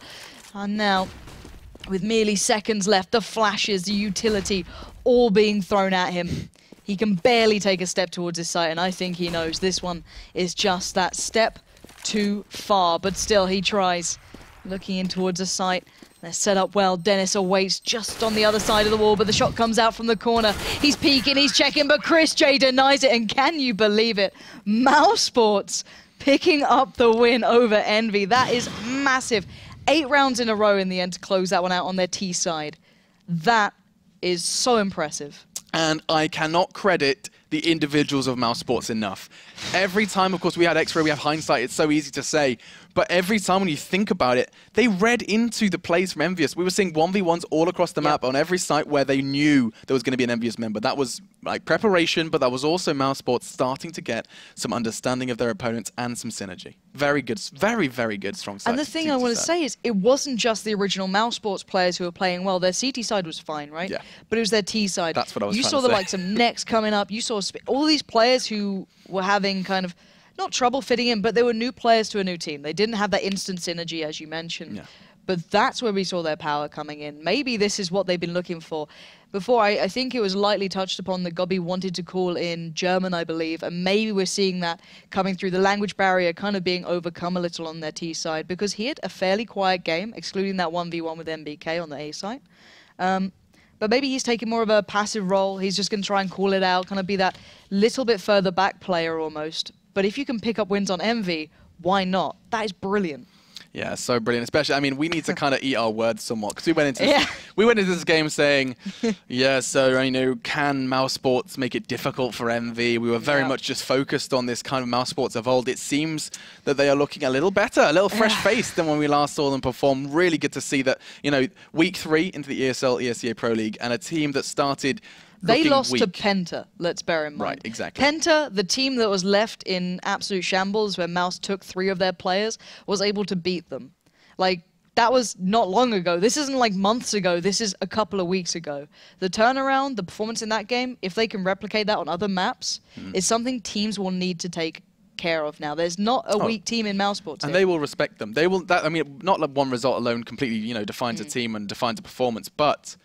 And now, with merely seconds left, the flashes, the utility, all being thrown at him. He can barely take a step towards his site, and I think he knows this one is just that step too far. But still, he tries. Looking in towards a site. They're set up well. Dennis awaits just on the other side of the wall, but the shot comes out from the corner. He's peeking, he's checking, but Chris J denies it, and can you believe it? mousesports picking up the win over Envy. That is massive. 8 rounds in a row in the end to close that one out on their T side. That is so impressive. And I cannot credit the individuals of mousesports enough. Every time, of course, we had X-Ray, we have hindsight, it's so easy to say, but every time when you think about it, they read into the plays from EnVyUS. We were seeing 1v1s all across the map on every site where they knew there was going to be an EnVyUS member. That was like preparation, but that was also mousesports starting to get some understanding of their opponents and some synergy. Very good, very, very good, strong side. And the thing I want to say is, it wasn't just the original mousesports players who were playing well. Their CT side was fine, right? Yeah. But it was their T side. That's what I was You trying saw to the say. likes of Next coming up. You saw all these players who were having kind of, not trouble fitting in, but they were new players to a new team. They didn't have that instant synergy, as you mentioned. Yeah. But that's where we saw their power coming in. Maybe this is what they've been looking for. Before, I think it was lightly touched upon that Gobby wanted to call in German, I believe, and maybe we're seeing that coming through, the language barrier kind of being overcome a little on their T side, because he had a fairly quiet game, excluding that 1v1 with MBK on the A side. But maybe he's taking more of a passive role. He's just going to try and call it out, kind of be that little bit further back player almost. But if you can pick up wins on Envy, why not? That is brilliant. Yeah, so brilliant. Especially, I mean, we need to kind of eat our words somewhat, because we went into this game saying, yeah, so, you know, can mousesports make it difficult for Envy? We were very much just focused on this kind of mousesports of old. It seems that they are looking a little better, a little fresh-faced than when we last saw them perform. Really good to see that, you know, week 3 into the ESL ESEA Pro League, and a team that started They lost weak to Penta, let's bear in mind. Right, exactly. Penta, the team that was left in absolute shambles, where Mouse took 3 of their players, was able to beat them. Like, that was not long ago. This isn't like months ago. This is a couple of weeks ago. The turnaround, the performance in that game, if they can replicate that on other maps, is something teams will need to take care of now. There's not a weak team in mousesports. And they will respect them. They will. I mean, not like one result alone completely, you know, defines a team and defines a performance, but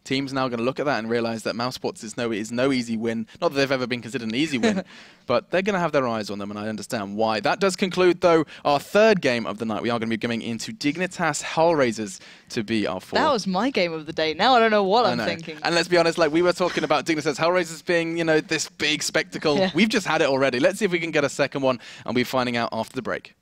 teams now going to look at that and realize that mousesports is no easy win. Not that they've ever been considered an easy win, but they're going to have their eyes on them, and I understand why. That does conclude, though, our 3rd game of the night. We are going to be going into Dignitas Hellraisers to be our 4th. That was my game of the day. Now I don't know what I'm thinking. And let's be honest, like we were talking about Dignitas Hellraisers being, you know, this big spectacle. We've just had it already. Let's see if we can get a second one, and we'll be finding out after the break.